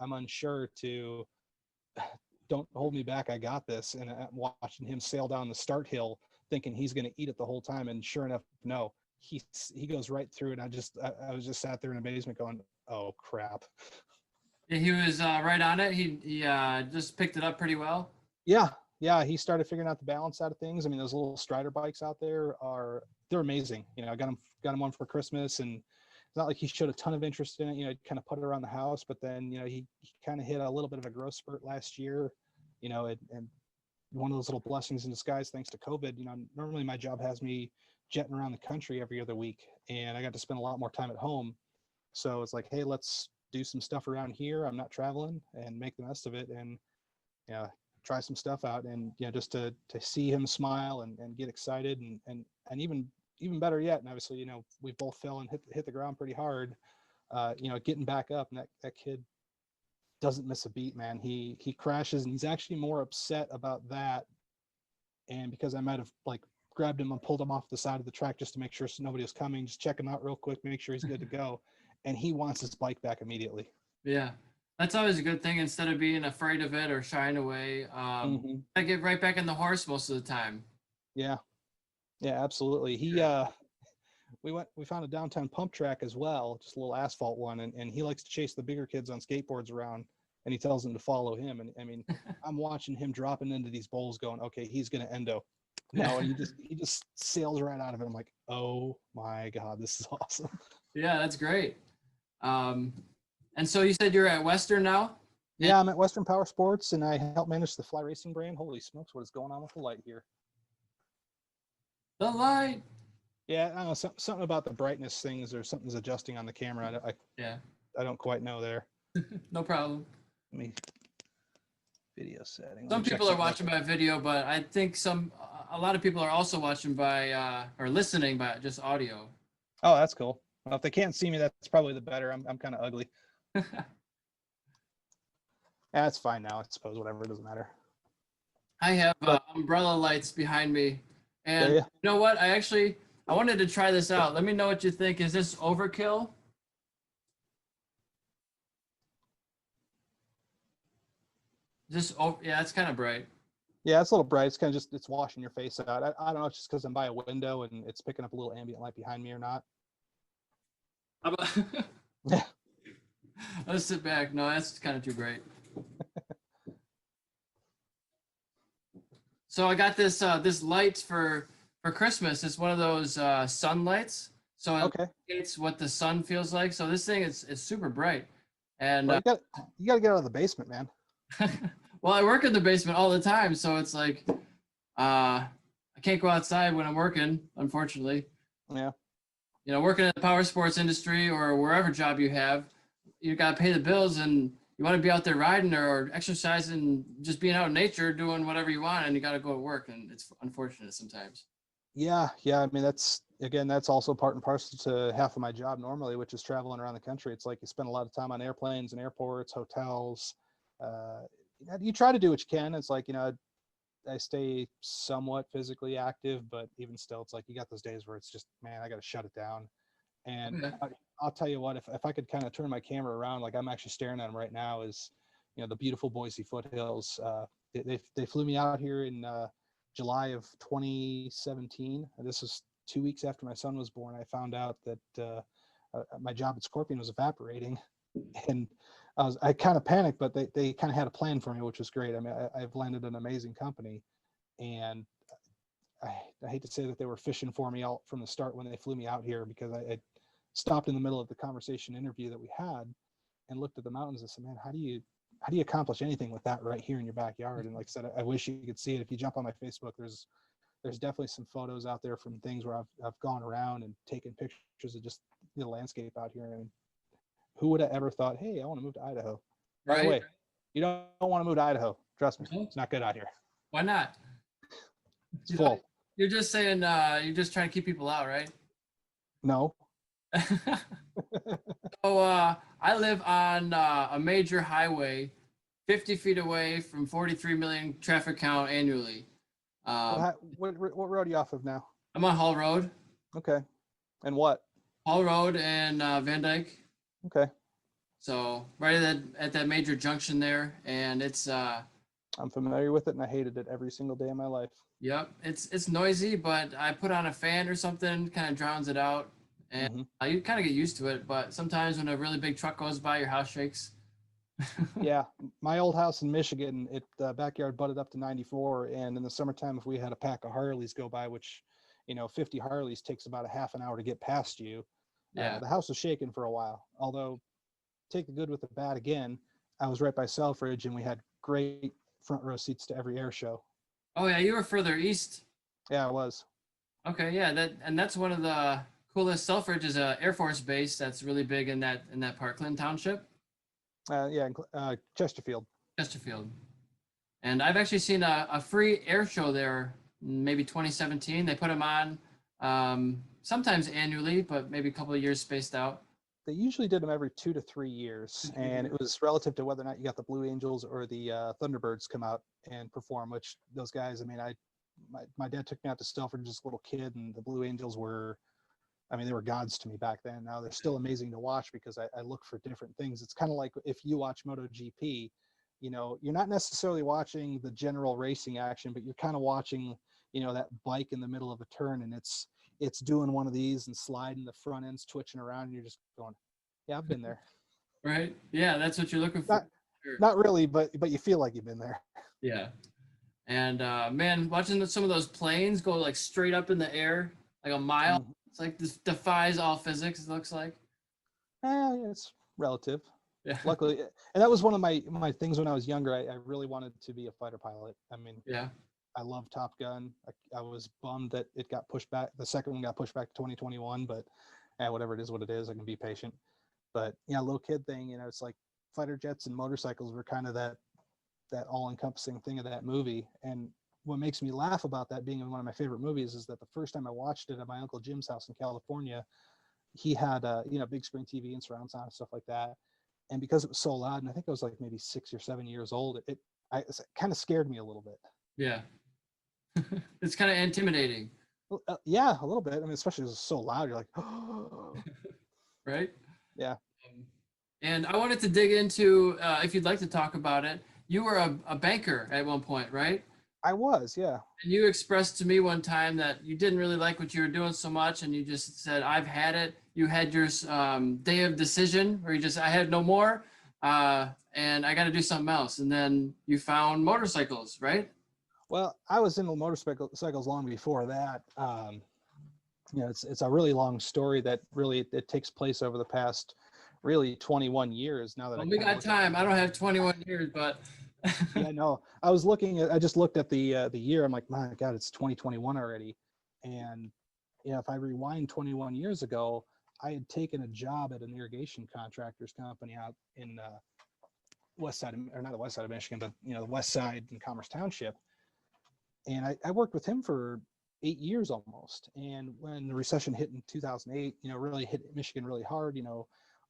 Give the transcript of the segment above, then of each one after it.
I'm unsure to don't hold me back. I got this. And I'm watching him sail down the start hill thinking he's going to eat it the whole time. And sure enough, no, he goes right through it. And I was just sat there in amazement going, oh crap. Yeah, he was right on it. He just picked it up pretty well. Yeah. Yeah. He started figuring out the balance side of things. I mean, those little Strider bikes out there they're amazing. You know, I got him one for Christmas, and it's not like he showed a ton of interest in it. You know, kind of put it around the house, but then, you know, he kind of hit a little bit of a growth spurt last year, you know, and one of those little blessings in disguise, thanks to COVID. You know, normally my job has me jetting around the country every other week, and I got to spend a lot more time at home. So it's like, hey, let's do some stuff around here. I'm not traveling, and make the best of it, and yeah, try some stuff out. And you know, just to see him smile and get excited, and even better yet, and obviously, you know, we both fell and hit the ground pretty hard. You know, getting back up, and that kid doesn't miss a beat, man. He crashes, and he's actually more upset about that, and because I might have like grabbed him and pulled him off the side of the track just to make sure nobody was coming, just check him out real quick, make sure he's good to go, and he wants his bike back immediately. Yeah, that's always a good thing. Instead of being afraid of it or shying away, Mm-hmm. I get right back in the horse most of the time. Yeah, yeah, absolutely. We found a downtown pump track as well, just a little asphalt one, and he likes to chase the bigger kids on skateboards around, and he tells them to follow him. And I mean, I'm watching him dropping into these bowls going, okay, he's gonna endo. No, and he just sails right out of it. I'm like, oh my God, this is awesome. Yeah, that's great. And so you said you're at Western now? Yeah, I'm at Western Power Sports, and I help manage the Fly Racing brand. Holy smokes, what is going on with the light here? The light. Yeah, I don't know, something about the brightness things, or something's adjusting on the camera. Yeah, I don't quite know there. no problem. Let me video setting. Some people are watching by video, but I think a lot of people are also watching by or listening by just audio. Oh, that's cool. Well, if they can't see me, that's probably the better. I'm kind of ugly. That's fine now, I suppose. Whatever, it doesn't matter. I have umbrella lights behind me, and Yeah. you know what? I wanted to try this out. Let me know what you think. Is this overkill? Yeah, it's kind of bright. Yeah, it's a little bright. It's kind of just, it's washing your face out. I don't know, it's just because I'm by a window and it's picking up a little ambient light behind me or not. Yeah. Let's sit back. No, that's kind of too bright. So I got this this light for Christmas. It's one of those sun lights. So okay, it's what the sun feels like. So this thing is super bright. And well, you got to get out of the basement, man. Well, I work in the basement all the time, so it's like I can't go outside when I'm working, unfortunately. Yeah. You know, working in the power sports industry or wherever job you have, you got to pay the bills, and you want to be out there riding or exercising, just being out in nature, doing whatever you want, and you got to go to work, and it's unfortunate sometimes. Yeah. I mean, that's also part and parcel to half of my job normally, which is traveling around the country. It's like you spend a lot of time on airplanes and airports, hotels. You try to do what you can. It's like, you know, I stay somewhat physically active, but even still, it's like you got those days where it's just, man, I got to shut it down. And I'll tell you what, if I could kind of turn my camera around, like I'm actually staring at them right now, is, you know, the beautiful Boise foothills. They flew me out here in July of 2017. This was 2 weeks after my son was born. I found out that my job at Scorpion was evaporating, and I kind of panicked, but they kind of had a plan for me, which was great. I mean, I've landed an amazing company, and I hate to say that they were fishing for me out from the start when they flew me out here, because I stopped in the middle of the conversation interview that we had and looked at the mountains and said, man, how do you accomplish anything with that right here in your backyard? And like I said, I wish you could see it. If you jump on my Facebook, there's definitely some photos out there from things where I've gone around and taken pictures of just the landscape out here. And who would have ever thought, hey, I want to move to Idaho? By the way, you don't want to move to Idaho. Trust me, it's not good out here. Why not? It's full. You're just saying you're just trying to keep people out, right? No. So I live on a major highway 50 feet away from 43 million traffic count annually. What road are you off of now? I'm on Hall Road. Okay. And what? Hall Road and Van Dyke. Okay. So right at that major junction there, and it's I'm familiar with it, and I hated it every single day of my life. yep, it's noisy, but I put on a fan or something, kind of drowns it out, and Hmm. you kind of get used to it. But sometimes when a really big truck goes by, your house shakes. Yeah, my old house in Michigan, it backyard butted up to 94, and in the summertime, if we had a pack of Harleys go by, which 50 Harleys takes about a half an hour to get past you, Yeah. the house was shaking for a while. Although, take the good with the bad again, I was right by Selfridge, and we had great front row seats to every air show. Oh yeah, you were further east. Yeah, it was. Okay, yeah, that's one of the coolest. Selfridge is a Air Force base that's really big in that Parkland Township, Yeah, Chesterfield. Chesterfield. And I've actually seen a free air show there, maybe 2017. They put them on sometimes annually, but maybe a couple of years spaced out. They usually did them every 2 to 3 years, and it was relative to whether or not you got the Blue Angels or the Thunderbirds come out and perform. Which those guys, I mean, my dad took me out to Selfridge as a little kid, and the Blue Angels were, I mean, they were gods to me back then. Now they're still amazing to watch because I look for different things. It's kind of like if you watch MotoGP, you're not necessarily watching the general racing action, but you're kind of watching, that bike in the middle of a turn, and it's doing one of these and sliding, the front end's twitching around, and you're just going, yeah, I've been there. Right? Yeah, that's what you're looking for. Not Sure. not really, but you feel like you've been there. Yeah. And man, watching some of those planes go like straight up in the air, like a mile, Mhm. it's like this defies all physics, it looks like. It's relative. Yeah. Luckily, and that was one of my things when I was younger. I really wanted to be a fighter pilot. I mean, Yeah. I love Top Gun. I was bummed that it got pushed back. The second one got pushed back to 2021, but whatever it is, what it is, I can be patient. But little kid thing, it's like fighter jets and motorcycles were kind of that all-encompassing thing of that movie. And what makes me laugh about that being one of my favorite movies is that the first time I watched it at my Uncle Jim's house in California, he had big screen TV and surround sound and stuff like that. And because it was so loud, and I think I was like maybe 6 or 7 years old, it kind of scared me a little bit. Yeah. It's kind of intimidating, Yeah, a little bit. I mean, especially because it's so loud. You're like, oh, right? yeah. Um, And I wanted to dig into, if you'd like to talk about it, you were a banker at one point, right? I was, yeah. And you expressed to me one time that you didn't really like what you were doing so much, and you just said, "I've had it." You had your day of decision, where you just, "I had no more, and I got to do something else." And then you found motorcycles, right? Well, I was into motorcycles long before that. It's a really long story that really it takes place over the past really 21 years. Now that I Well, we kind of got look at time. I don't have 21 years, but Yeah, no, I just looked at the year. I'm like, my God, it's 2021 already. And if I rewind 21 years ago, I had taken a job at an irrigation contractors company out in west side of, or not the west side of Michigan, but the west side in Commerce Township. And I worked with him for 8 years almost. And when the recession hit in 2008, really hit Michigan really hard.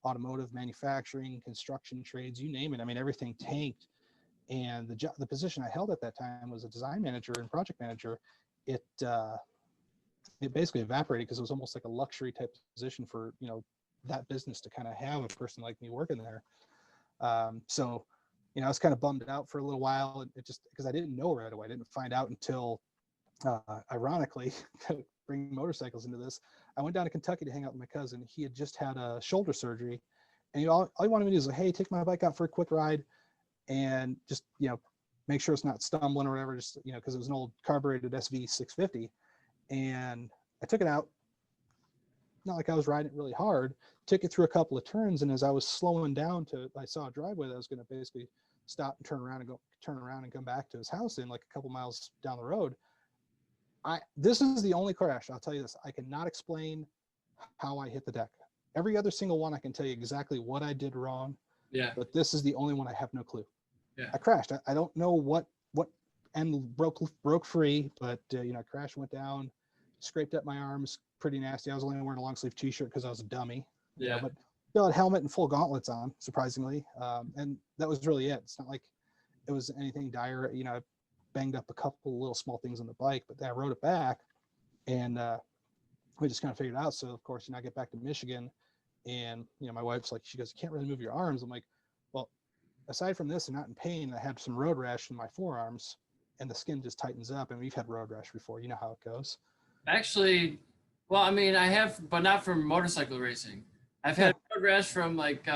Automotive, manufacturing, construction trades, you name it. I mean, everything tanked. And the position I held at that time was a design manager and project manager. It it basically evaporated because it was almost like a luxury type position for that business to kind of have a person like me working there. So I was kind of bummed out for a little while. It just because I didn't know right away. I didn't find out until ironically bringing motorcycles into this. I went down to Kentucky to hang out with my cousin. He had just had a shoulder surgery, and all he wanted me to do was like, hey, take my bike out for a quick ride and just make sure it's not stumbling or whatever, just because it was an old carbureted SV 650. And I took it out, not like I was riding it really hard, took it through a couple of turns, and as I was slowing down I saw a driveway that I was going to basically stop and turn around and come back to his house in like a couple miles down the road. This is the only crash, I'll tell you this, I cannot explain how I hit the deck. Every other single one I can tell you exactly what I did wrong, yeah, but this is the only one I have no clue. yeah, I crashed. I don't know what end broke free, but I crashed, went down, scraped up my arms, pretty nasty. I was only wearing a long sleeve t-shirt because I was a dummy, yeah, but still had helmet and full gauntlets on, surprisingly, and that was really it. It's not like it was anything dire. I banged up a couple little small things on the bike, but then I rode it back, and we just kind of figured it out. So of course, I get back to Michigan, And, my wife's like, she goes, you can't really move your arms. I'm like, well, aside from this, I'm not in pain. I have some road rash in my forearms and the skin just tightens up. And we've had road rash before. You know how it goes. Actually, well, I mean, I have, but not from motorcycle racing. I've Yeah. had road rash from like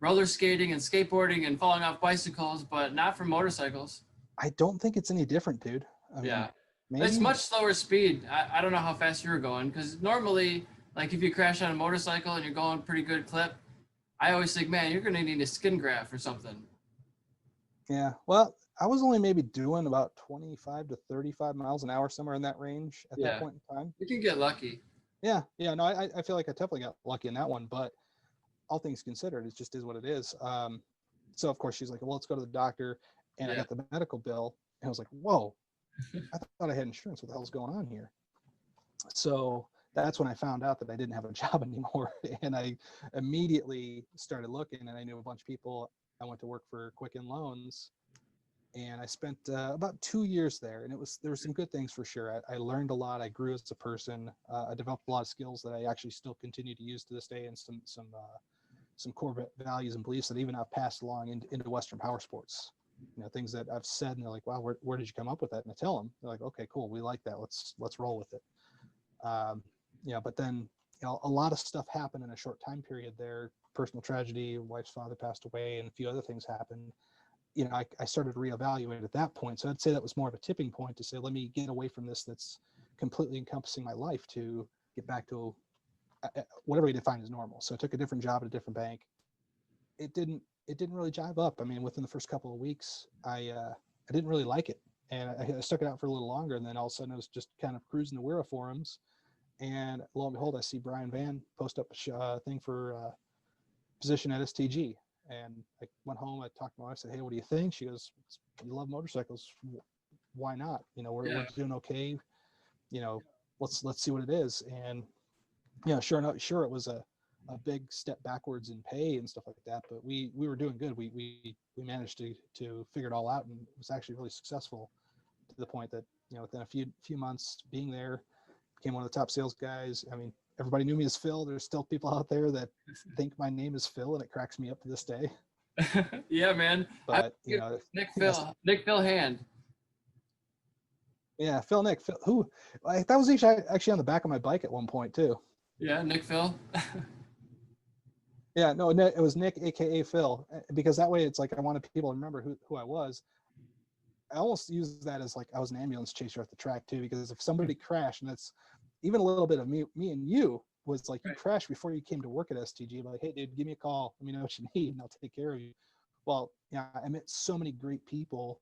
roller skating and skateboarding and falling off bicycles, but not from motorcycles. I don't think it's any different, dude. I mean, Yeah. It's maybe. much slower speed. I don't know how fast you were going because normally, like if you crash on a motorcycle and you're going pretty good clip, I always think, man, you're going to need a skin graft or something. Yeah. Well, I was only maybe doing about 25 to 35 miles an hour, somewhere in that range at that Yeah. point in time. You can get lucky. Yeah. Yeah. No, I feel like I definitely got lucky in that one, but all things considered, it just is what it is. So of course she's like, well, let's go to the doctor. And I Yeah. got the medical bill and I was like, whoa, I thought I had insurance. What the hell's going on here? So that's when I found out that I didn't have a job anymore. And I immediately started looking, and I knew a bunch of people. I went to work for Quicken Loans, and I spent about 2 years there. And there were some good things for sure. I learned a lot. I grew as a person. I developed a lot of skills that I actually still continue to use to this day, and some core values and beliefs that even I've passed along into Western power sports. Things that I've said, and they're like, wow, where did you come up with that? And I tell them, they're like, okay, cool, we like that. Let's roll with it. But then, a lot of stuff happened in a short time period there. Personal tragedy, wife's father passed away, and a few other things happened. I started to reevaluate at that point. So I'd say that was more of a tipping point to say, let me get away from this that's completely encompassing my life to get back to whatever you define as normal. So I took a different job at a different bank. It didn't really jive up. I mean, within the first couple of weeks, I didn't really like it, and I stuck it out for a little longer. And then all of a sudden, I was just kind of cruising the Wira forums, and lo and behold, I see Brian Van post up a thing for position at STG. And I went home. I talked to my wife. Said, "Hey, what do you think?" She goes, "You love motorcycles. Why not? We're doing okay. Let's see what it is." And sure enough, it was a big step backwards in pay and stuff like that, but we were doing good. We managed to figure it all out, and it was actually really successful to the point that within a few months being there, became one of the top sales guys. I mean, everybody knew me as Phil. There's still people out there that think my name is Phil, and it cracks me up to this day. Yeah, man. But Nick Phil Hand. Yeah, Phil who that was actually on the back of my bike at one point too. Yeah, Nick Phil. Yeah, no, it was Nick, aka Phil, because that way it's like I wanted people to remember who I was. I almost used that as like I was an ambulance chaser at the track too, because if somebody crashed, and that's even a little bit of me and you was like, you crashed before you came to work at STG, like, hey dude, give me a call, let me know what you need, and I'll take care of you. Well, I met so many great people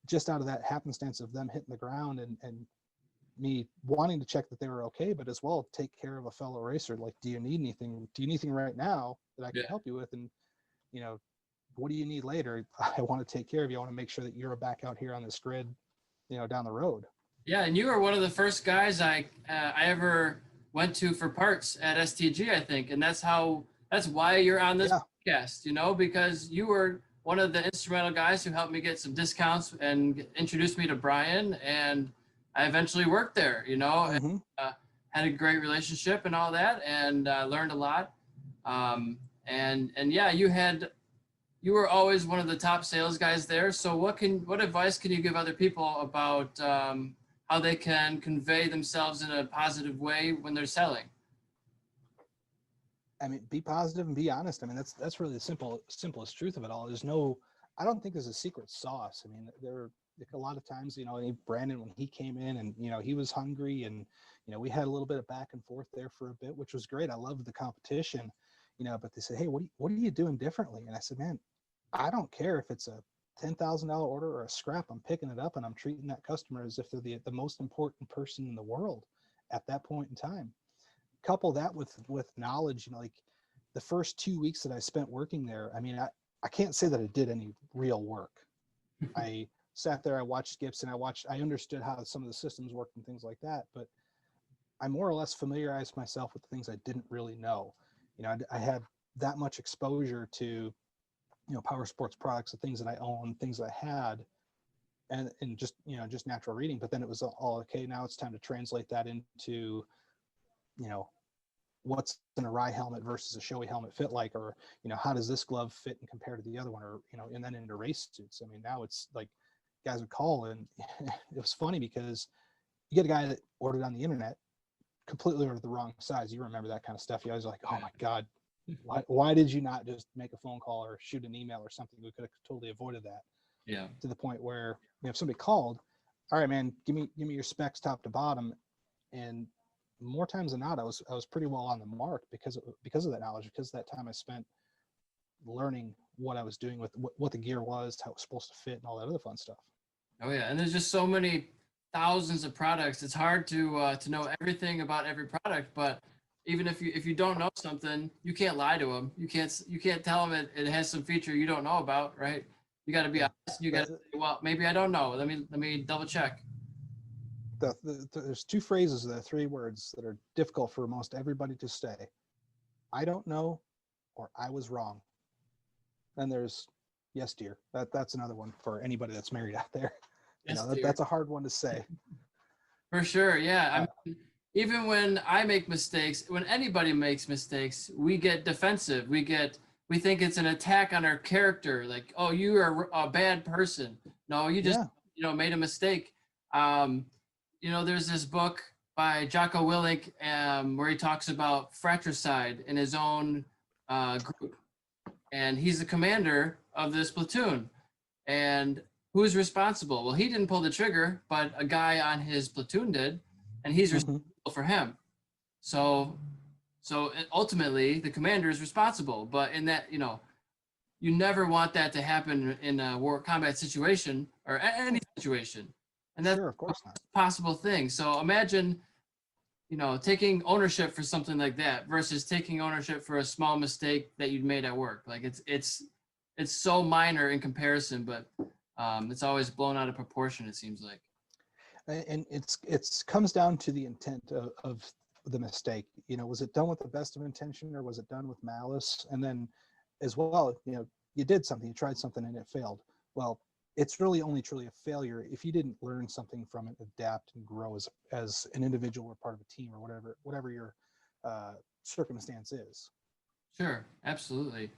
just out of that happenstance of them hitting the ground and me wanting to check that they were okay, but as well take care of a fellow racer. Like, do you need anything right now that I can help you with? And what do you need later? I want to take care of you. I want to make sure that you're back out here on this grid, down the road. Yeah, and you were one of the first guys I ever went to for parts at STG, I think, and that's why you're on this podcast, because you were one of the instrumental guys who helped me get some discounts and introduced me to Brian, and I eventually worked there, and had a great relationship and all that, and learned a lot. And yeah, you were always one of the top sales guys there. So what advice can you give other people about how they can convey themselves in a positive way when they're selling? I mean, be positive and be honest. I mean, that's really the simplest truth of it all. I don't think there's a secret sauce. I mean, a lot of times, Brandon, when he came in and, he was hungry and, we had a little bit of back and forth there for a bit, which was great. I loved the competition, but they said, hey, what are you doing differently? And I said, man, I don't care if it's a $10,000 order or a scrap. I'm picking it up and I'm treating that customer as if they're the most important person in the world at that point in time. Couple that with knowledge, like the first 2 weeks that I spent working there, I mean, I can't say that I did any real work. I sat there, I watched skips, and I understood how some of the systems worked and things like that, but I more or less familiarized myself with the things I didn't really know. I had that much exposure to, power sports products, the things that I own, things that I had, and just, just natural reading. But then it was all okay. Now it's time to translate that into, what's an Arai helmet versus a Shoei helmet fit like, or, how does this glove fit and compare to the other one, or, and then into race suits. I mean, now it's like guys would call, and it was funny because you get a guy that ordered on the internet, completely ordered the wrong size. You remember that kind of stuff. You always like, oh my God, why did you not just make a phone call or shoot an email or something? We could have totally avoided that. Yeah. To the point where, if somebody called, all right, man, give me your specs top to bottom. And more times than not, I was pretty well on the mark because of that knowledge, because of that time I spent learning what I was doing with what the gear was, how it was supposed to fit, and all that other fun stuff. Oh yeah, and there's just so many thousands of products. It's hard to know everything about every product. But even if you don't know something, you can't lie to them. You can't tell them it has some feature you don't know about, right? You got to be honest. You got to say, well, maybe I don't know. Let me double check. There's two phrases, there, three words that are difficult for most everybody to say. I don't know, or I was wrong. Then there's yes, dear. That's another one for anybody that's married out there. Yes, that's a hard one to say. For sure, yeah. I mean, even when I make mistakes, when anybody makes mistakes, we get defensive. We think it's an attack on our character. Like, oh, you are a bad person. No, you just made a mistake. There's this book by Jocko Willink where he talks about fratricide in his own group, and he's the commander of this platoon. And who's responsible? Well, he didn't pull the trigger, but a guy on his platoon did, and he's responsible for him. So ultimately, the commander is responsible. But in that, you never want that to happen in a war combat situation or any situation. And that's of course not a possible thing. So imagine, taking ownership for something like that versus taking ownership for a small mistake that you'd made at work. Like it's so minor in comparison, but it's always blown out of proportion, it seems like. And it's comes down to the intent of the mistake. Was it done with the best of intention, or was it done with malice? And then as well, you did something, you tried something and it failed. Well, it's really only truly a failure if you didn't learn something from it, adapt and grow as an individual or part of a team, or whatever your circumstance is. Sure, absolutely.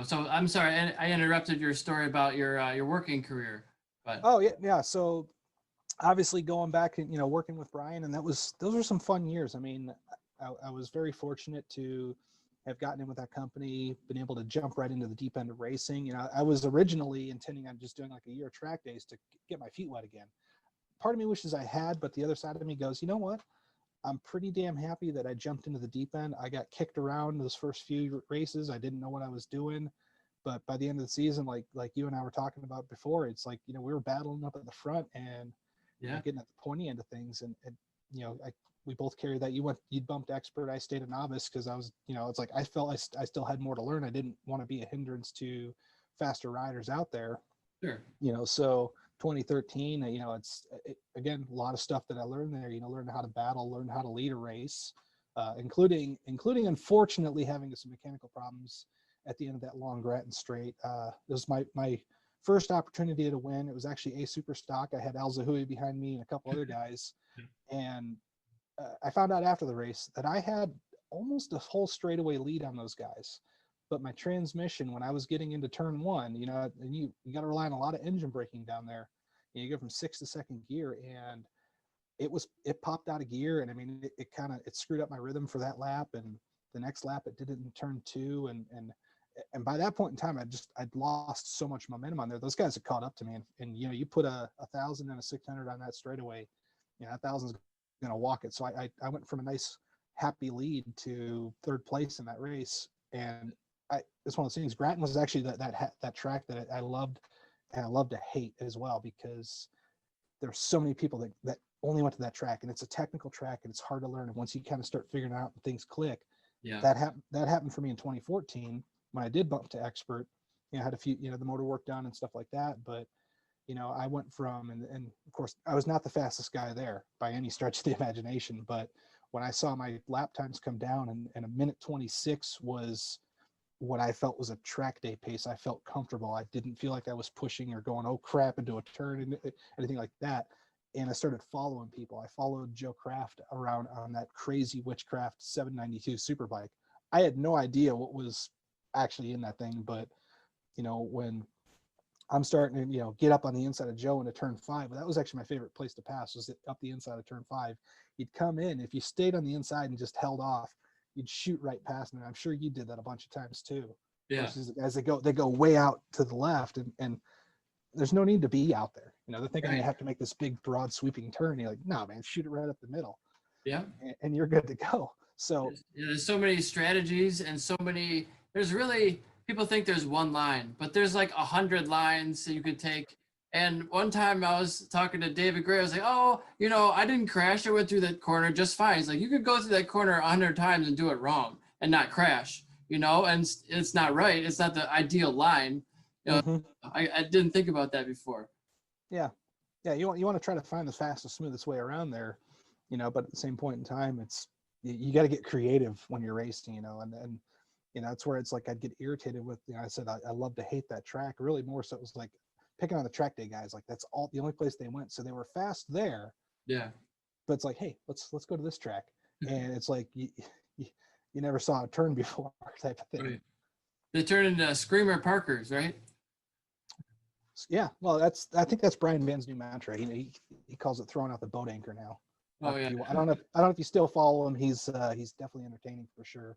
So I'm sorry, I interrupted your story about your working career, but yeah. So obviously going back and working with Brian, and those were some fun years. I mean, I was very fortunate to have gotten in with that company, been able to jump right into the deep end of racing. I was originally intending on just doing like a year of track days to get my feet wet again. Part of me wishes I had, but the other side of me goes, you know what? I'm pretty damn happy that I jumped into the deep end. I got kicked around those first few races. I didn't know what I was doing, but by the end of the season, like you and I were talking about before, it's like, we were battling up at the front and getting at the pointy end of things. And we both carried that. You bumped expert. I stayed a novice because I was, it's like, I felt I still had more to learn. I didn't want to be a hindrance to faster riders out there. Sure. So 2013, again, a lot of stuff that I learned there, learn how to battle, learn how to lead a race, including unfortunately having some mechanical problems at the end of that long Grattan straight. It was my first opportunity to win. It was actually a super stock. I had Al Zahui behind me and a couple other guys. And I found out after the race that I had almost a whole straightaway lead on those guys. But my transmission, when I was getting into turn one, and you got to rely on a lot of engine braking down there. You go from 6th to 2nd gear, and it popped out of gear. And I mean, it screwed up my rhythm for that lap. And the next lap it did it in turn 2. And by that point in time, I'd lost so much momentum on there. Those guys had caught up to me, and you put a 1,000 and a 600 on that straightaway, 1,000's going to walk it. So I went from a nice happy lead to 3rd place in that race. And it's one of those things. Grattan was actually that track that I loved, and I love to hate as well, because there's so many people that only went to that track, and it's a technical track and it's hard to learn. And once you kind of start figuring out and things click, that happened for me in 2014 when I did bump to expert. I had a few, the motor work done and stuff like that. But I went from, and of course I was not the fastest guy there by any stretch of the imagination, but when I saw my lap times come down, and a minute 26 was what I felt was a track day pace, I felt comfortable. I didn't feel like I was pushing or going, oh crap, into a turn and anything like that. and I started following people. I followed Joe Kraft around on that crazy Witchcraft 792 Superbike. I had no idea what was actually in that thing, but when I'm starting to, get up on the inside of Joe into turn 5, that was actually my favorite place to pass, was up the inside of turn 5. You'd come in, if you stayed on the inside and just held off, you'd shoot right past me. I'm sure you did that a bunch of times too. Yeah. Versus the guys they go way out to the left, and there's no need to be out there. They're thinking they have to make this big, broad, sweeping turn. You're like, no, man, shoot it right up the middle. Yeah. And you're good to go. So there's so many strategies and so many. There's really, people think there's one line, but there's like 100 lines that you could take. And one time I was talking to David Gray. I was like, oh, I didn't crash. I went through that corner just fine. He's like, you could go through that corner 100 times and do it wrong and not crash, and it's not right. It's not the ideal line. I didn't think about that before. Yeah. You want to try to find the fastest, smoothest way around there, but at the same point in time, it's, you got to get creative when you're racing, and that's where it's like, I'd get irritated with, I said, I love to hate that track. Really more so it was like picking on the track day guys. Like, that's the only place they went. So they were fast there. Yeah. But it's like, hey, let's go to this track. And it's like, you never saw a turn before type of thing. Right. They turn into Screamer Parkers, right? Yeah, well, I think that's Brian Van's new mantra. He calls it throwing out the boat anchor now. Oh yeah. I don't know if you still follow him. He's definitely entertaining for sure.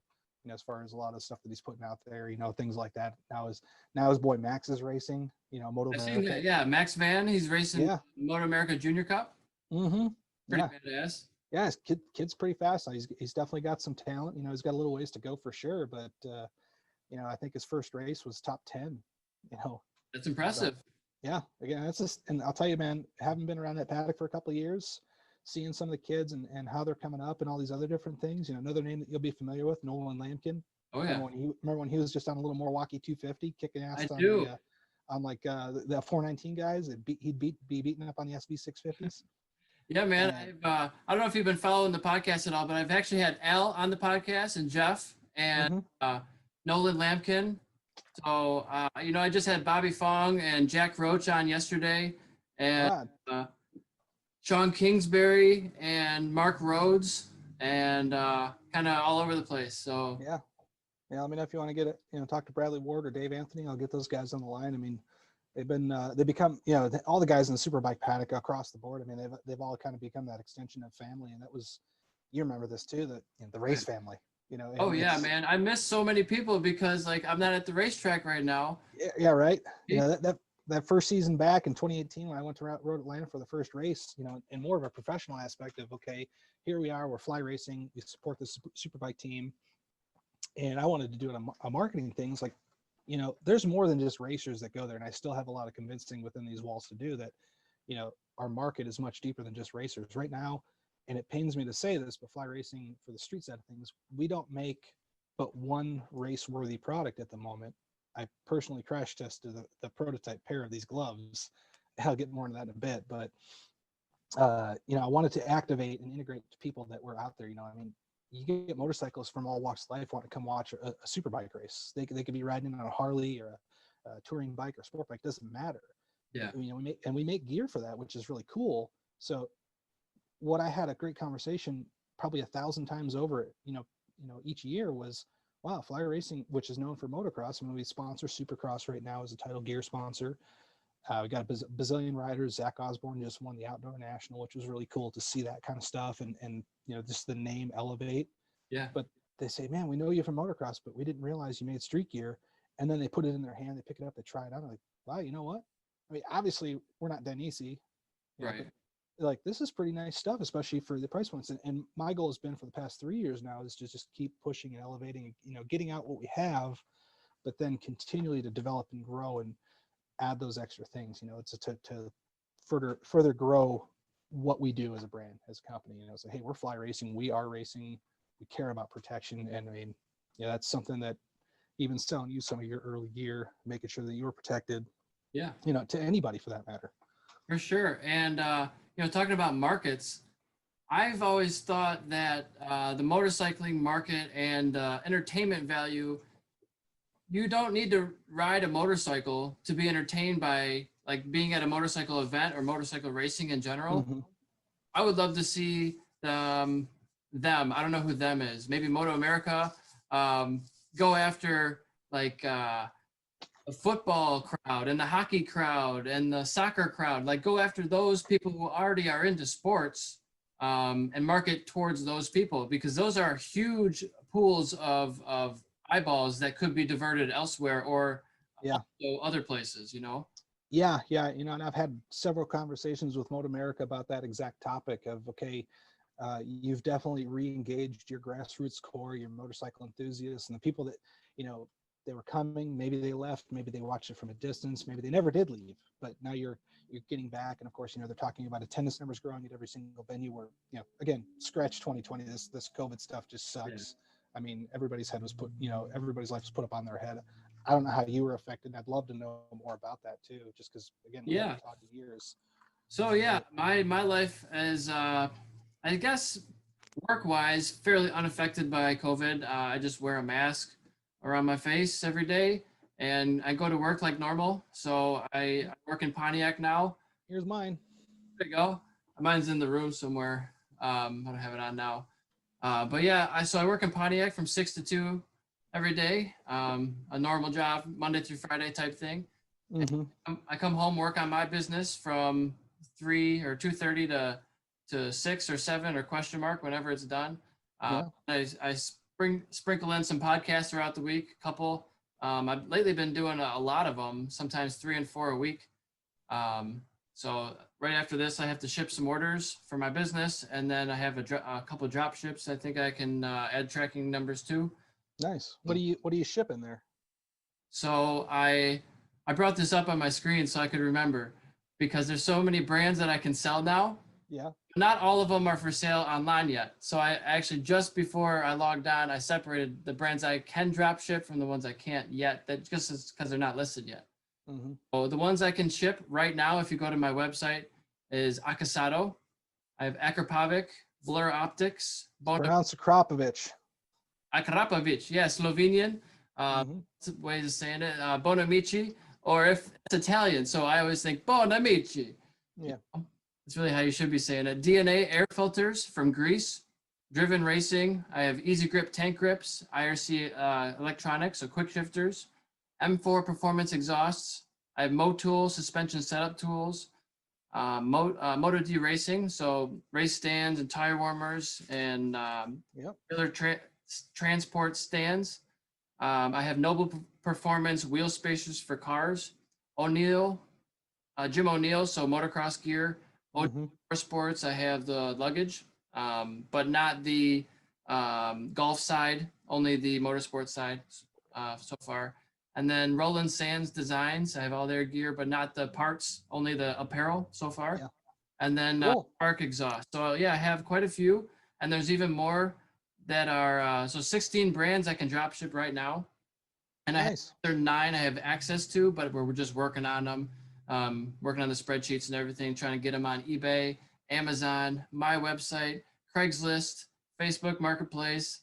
As far as a lot of stuff that he's putting out there, things like that. Now his boy Max is racing. Moto America. Yeah, Max Van. He's racing Moto America Junior Cup. Mm-hmm. Pretty badass. Yeah, his kid's pretty fast. He's definitely got some talent. He's got a little ways to go for sure. But I think his first race was top 10. That's impressive. So, yeah, again, that's just, and I'll tell you, man, having been around that paddock for a couple of years, seeing some of the kids and how they're coming up and all these other different things. Another name that you'll be familiar with, Nolan Lampkin. Oh yeah. Remember when he was just on a little Milwaukee 250 kicking ass on the 419 guys? He'd be beating up on the SV 650s. Yeah, man. I don't know if you've been following the podcast at all, but I've actually had Al on the podcast and Jeff and Nolan Lampkin. So, I just had Bobby Fong and Jack Roach on yesterday, and Sean Kingsbury and Mark Rhodes, and kind of all over the place. So yeah. Let me know if you want to get it. Talk to Bradley Ward or Dave Anthony. I'll get those guys on the line. I mean, they become all the guys in the Superbike paddock across the board. I mean, they've all kind of become that extension of family, and that was, you remember this too, that the race family. Oh yeah, man. I miss so many people because I'm not at the racetrack right now. Yeah, right. That first season back in 2018 when I went to Road Atlanta for the first race, in more of a professional aspect of, okay, here we are, we're fly racing, we support the Superbike team. And I wanted to do a marketing things like, there's more than just racers that go there. And I still have a lot of convincing within these walls to do that, our market is much deeper than just racers right now. And it pains me to say this, but fly racing for the street side of things, we don't make but one race-worthy product at the moment. I personally crash tested the prototype pair of these gloves. I'll get more into that in a bit, but I wanted to activate and integrate people that were out there. I mean, you get motorcyclists from all walks of life want to come watch a superbike race. They could be riding on a Harley or a touring bike or sport bike, doesn't matter. Yeah. We make gear for that, which is really cool. So what I had a great conversation probably 1,000 times over, each year was, wow, fly racing, which is known for motocross. I mean, we sponsor Supercross right now as a title gear sponsor. We got a bazillion riders. Zach Osborne just won the Outdoor National, which was really cool to see that kind of stuff and just the name elevate. Yeah. But they say, man, we know you from motocross, but we didn't realize you made street gear. And then they put it in their hand, they pick it up, they try it out. I'm like, wow, you know what? I mean, obviously we're not Denisi, right? Like, this is pretty nice stuff, especially for the price points. And my goal has been for the past 3 years now is to just keep pushing and elevating, getting out what we have, but then continually to develop and grow and add those extra things. It's to further grow what we do as a brand, as a company. Say, hey, we're fly racing, we are racing, we care about protection, and I mean, that's something that even selling you some of your early gear, making sure that you're protected. Yeah. To anybody for that matter. For sure. And talking about markets, I've always thought that the motorcycling market and entertainment value, you don't need to ride a motorcycle to be entertained by like being at a motorcycle event or motorcycle racing in general, Hmm. I would love to see them. I don't know who them is. Maybe Moto America um, go after like the football crowd and the hockey crowd and the soccer crowd. Like go after those people who already are into sports and market towards those people because those are huge pools of eyeballs that could be diverted elsewhere or Yeah. other places. You know. Yeah, yeah, and I've had several conversations with Moto America about that exact topic of, okay, you've definitely re-engaged your grassroots core, your motorcycle enthusiasts, and the people that, you know, they were coming, maybe they left, maybe they watched it from a distance, maybe they never did leave, but now you're getting back, and of course, they're talking about attendance numbers growing at every single venue where, again, scratch 2020, this COVID stuff just Yeah. sucks. I mean, everybody's head was put, everybody's life was put up on their head. I don't know how you were affected. I'd love to know more about that too, just because again, we Yeah. haven't talked in years. So yeah, my life is I guess work wise fairly unaffected by COVID. I just wear a mask around my face every day, and I go to work like normal. So I work in Pontiac now. Here's mine. There you go. Mine's in the room somewhere. I don't have it on now. But yeah, I work in Pontiac from 6 to 2 every day. A normal job, Monday through Friday type thing. Mm-hmm. I come home, work on my business from 2:30 to 6 or 7 or question mark whenever it's done. Yeah. I sprinkle in some podcasts throughout the week, a couple. I've lately been doing a lot of them, sometimes 3 and 4 a week. So right after this, I have to ship some orders for my business, and then I have a couple drop ships. I think I can add tracking numbers to. Nice. What do you ship in there? So I brought this up on my screen so I could remember because there's so many brands that I can sell now. Yeah. Not all of them are for sale online yet. So I actually just before I logged on, I separated the brands I can drop ship from the ones I can't yet. That just because they're not listed yet. Mm-hmm. So the ones I can ship right now, if you go to my website, is Akasado. I have Akrapovic, Blur Optics, Pronounce Akrapovich. Akrapovic, yeah, Slovenian. Mm-hmm. Ways of saying it. Bonamici, or if it's Italian, so I always think Bonamici. Yeah. That's really how you should be saying it. DNA air filters from Greece. Driven Racing. I have Easy Grip tank grips. IRC electronics, so quick shifters. M4 performance exhausts. I have Motool suspension setup tools. Moto D Racing, so race stands and tire warmers and Yep. transport stands. I have Noble Performance wheel spacers for cars. O'Neill, Jim O'Neill, so motocross gear. Mm-hmm. Sports, I have the luggage, but not the golf side, only the motorsport side so far. And then Roland Sands Designs, I have all their gear, but not the parts, only the apparel so far. Yeah. And then Cool. Arc Exhaust. So yeah, I have quite a few, and there's even more that are so 16 brands I can drop ship right now, and Nice. I have 9 I have access to, but we're just working on them, working on the spreadsheets and everything, trying to get them on eBay, Amazon, my website, Craigslist, Facebook Marketplace,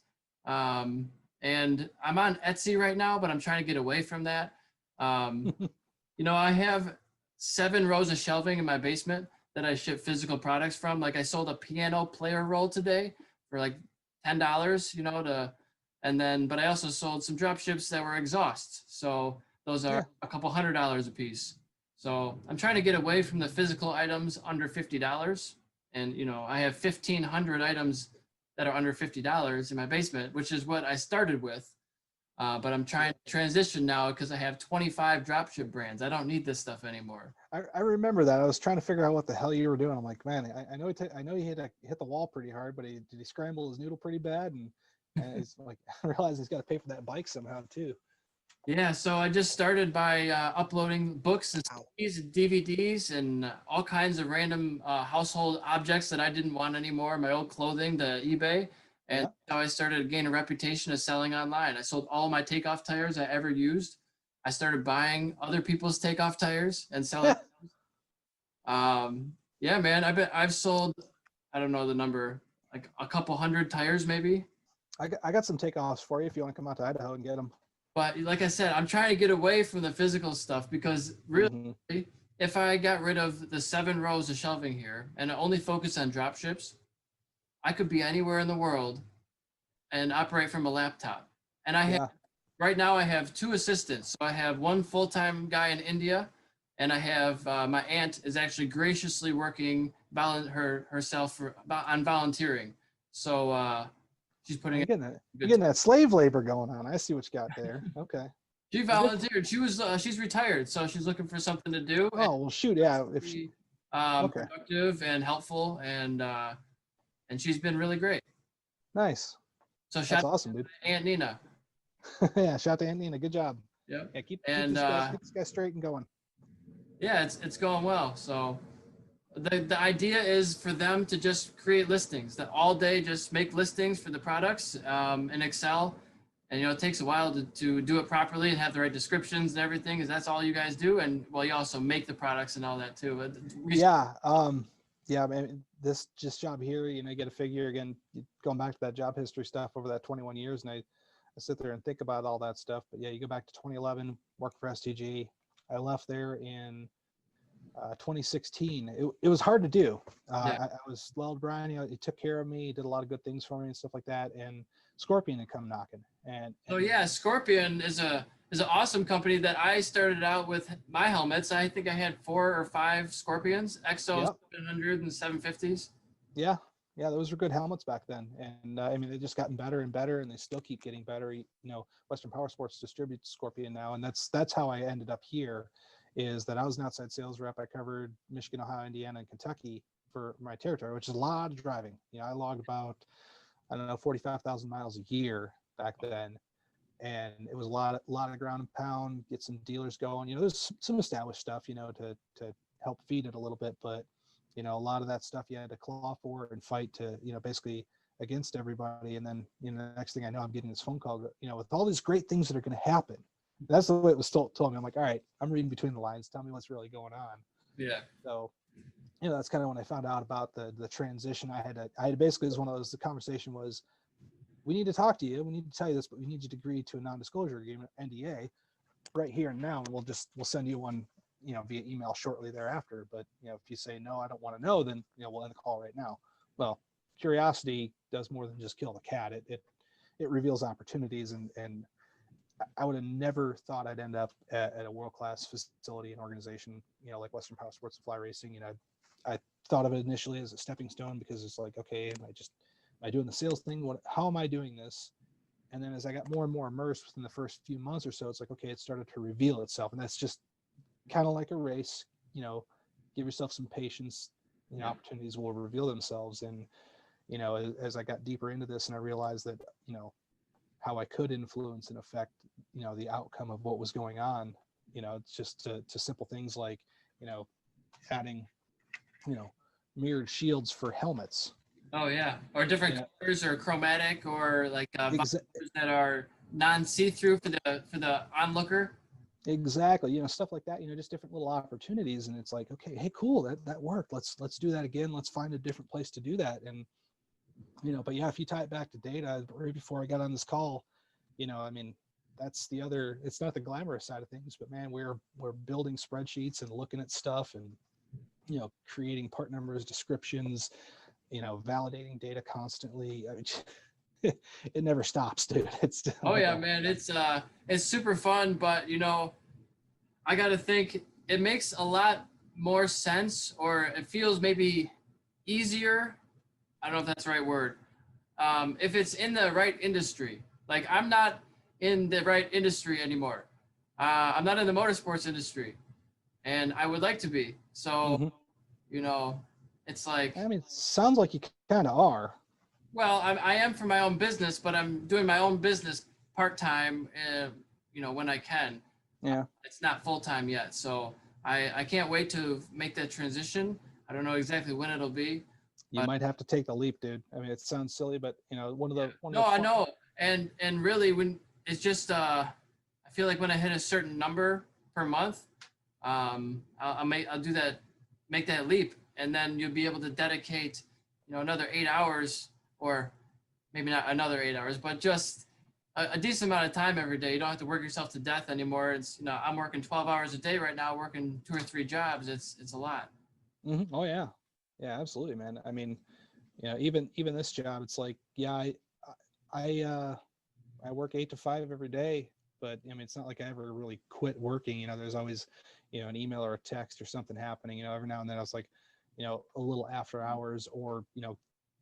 and I'm on Etsy right now, but I'm trying to get away from that. I have 7 rows of shelving in my basement that I ship physical products from. Like I sold a piano player roll today for like $10, but I also sold some drop ships that were exhausts. So those are a couple $100 a piece. So I'm trying to get away from the physical items under $50. And, I have 1,500 items that are under $50 in my basement, which is what I started with. But I'm trying to transition now because I have 25 dropship brands. I don't need this stuff anymore. I remember that. I was trying to figure out what the hell you were doing. I'm like, man, I know he hit the wall pretty hard, but did he scramble his noodle pretty bad? And it's like, I realize he's got to pay for that bike somehow too. Yeah, so I just started by uploading books and CDs and DVDs and all kinds of random household objects that I didn't want anymore, my old clothing, to eBay. And how I started to gain a reputation of selling online. I sold all my takeoff tires I ever used. I started buying other people's takeoff tires and selling. Yeah, man, I've sold, I don't know the number, like a couple hundred tires maybe. I got some takeoffs for you if you want to come out to Idaho and get them. But like I said, I'm trying to get away from the physical stuff because really, if I got rid of the 7 rows of shelving here and only focus on drop ships, I could be anywhere in the world and operate from a laptop. And I have, Yeah. right now I have 2 assistants. So I have one full-time guy in India, and I have my aunt is actually graciously working herself on volunteering. So she's putting You're in getting that, you're good getting time. that slave labor going on. I see what you got there. Okay. She Well, good. volunteered. She's retired, so she's looking for something to do and Oh, well, shoot. Yeah. If she, be okay. productive and helpful, and she's been really great. Nice. So That's shout out awesome, dude. to Aunt Nina. Yeah. Shout out to Aunt Nina. Good job. Yep. Yeah. Keep And keep this guy straight and going. yeah, it's going well. So the idea is for them to just create listings, that all day just make listings for the products in Excel. And it takes a while to do it properly and have the right descriptions and everything, because that's all you guys do. And well, you also make the products and all that too. But Yeah. Yeah, man, this just job here, you get a figure again, going back to that job history stuff over that 21 years. And I sit there and think about all that stuff. But yeah, you go back to 2011, work for STG. I left there in 2016. It was hard to do. Yeah. I was loved Brian. He took care of me, did a lot of good things for me and stuff like that. And Scorpion had come knocking. And So yeah, Scorpion is an awesome company that I started out with my helmets. I think I had 4 or 5 Scorpions, XO Yep. 700 and 750s. Yeah, those were good helmets back then. And I mean, they just gotten better and better, and they still keep getting better. Western Power Sports distributes Scorpion now, and that's how I ended up here. Is that I was an outside sales rep. I covered Michigan, Ohio, Indiana, and Kentucky for my territory, which is a lot of driving. I logged about, I don't know, 45,000 miles a year back then, and it was a lot of ground and pound, get some dealers going. There's some established stuff, to help feed it a little bit, but a lot of that stuff you had to claw for and fight to, basically against everybody. And then, the next thing I know, I'm getting this phone call, with all these great things that are going to happen. That's the way it was told me. I'm like, all right, I'm reading between the lines. Tell me what's really going on. Yeah. So, that's kind of when I found out about the transition. I had basically, it was one of those, the conversation was, we need to talk to you. We need to tell you this, but we need you to agree to a non-disclosure agreement, NDA, right here and now. And we'll send you one, via email shortly thereafter. But, if you say, no, I don't want to know, then, we'll end the call right now. Well, curiosity does more than just kill the cat. It reveals opportunities, and I would have never thought I'd end up at a world-class facility and organization, like Western Power Sports and Fly Racing. I thought of it initially as a stepping stone, because it's like, okay, am I doing the sales thing? How am I doing this? And then as I got more and more immersed within the first few months or so, it's like, okay, it started to reveal itself. And that's just kind of like a race, give yourself some patience, opportunities will reveal themselves. And, as I got deeper into this and I realized that, how I could influence and affect, the outcome of what was going on, it's just to simple things like, adding, mirrored shields for helmets. Oh yeah, or different colors, or chromatic, or like Exa- that are non-see-through for the onlooker. Exactly. Stuff like that, just different little opportunities. And it's like, okay, hey, cool. That worked. Let's do that again. Let's find a different place to do that. And, but yeah, if you tie it back to data, right before I got on this call, I mean, that's it's not the glamorous side of things, but man, we're building spreadsheets and looking at stuff and, creating part numbers, descriptions, validating data constantly. I mean, it never stops, dude. It's Oh yeah, man, it's super fun, but I got to think it makes a lot more sense, or it feels maybe easier. I don't know if that's the right word. If it's in the right industry. Like, I'm not in the right industry anymore. I'm not in the motorsports industry, and I would like to be. So, it's like, I mean, it sounds like you kind of are. well, I am for my own business, but I'm doing my own business part-time, when I can. Yeah. It's not full-time yet. So I can't wait to make that transition. I don't know exactly when it'll be. You might have to take the leap, dude. I mean, it sounds silly, but one of the I know. And really, when it's just, I feel like when I hit a certain number per month, I'll do that, make that leap, and then you'll be able to dedicate, another 8 hours, or maybe not another 8 hours, but just a decent amount of time every day. You don't have to work yourself to death anymore. It's, you know, I'm working 12 hours a day right now, working 2 or 3 jobs. It's a lot. Oh yeah, yeah, absolutely, man. I mean, even this job, it's like, yeah, I I work 8 to 5 every day, but I mean, it's not like I ever really quit working. There's always, an email or a text or something happening. Every now and then I was like, a little after hours, or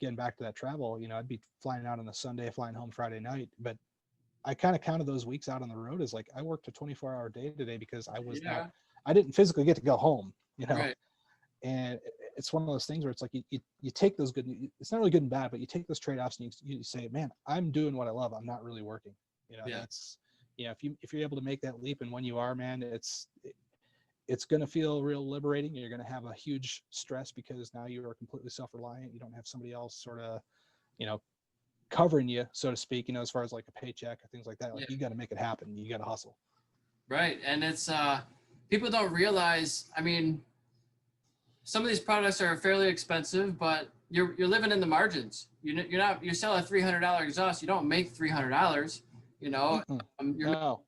getting back to that travel. I'd be flying out on a Sunday, flying home Friday night, but I kind of counted those weeks out on the road as like I worked a 24-hour day today because Yeah. I didn't physically get to go home. Right. And it's one of those things where it's like you take those it's not really good and bad, but you take those trade-offs and you say, man, I'm doing what I love, I'm not really working. Yeah. That's if you're able to make that leap, and when you are, man, it's going to feel real liberating. You're going to have a huge stress because now you are completely self-reliant. You don't have somebody else sort of you know covering you, so to speak, as far as like a paycheck or things like that. Like, Yeah. you got to make it happen, you got to hustle. Right. And it's people don't realize, I mean, some of these products are fairly expensive, but you're living in the margins. You sell a $300 exhaust, you don't make $300. You're making No.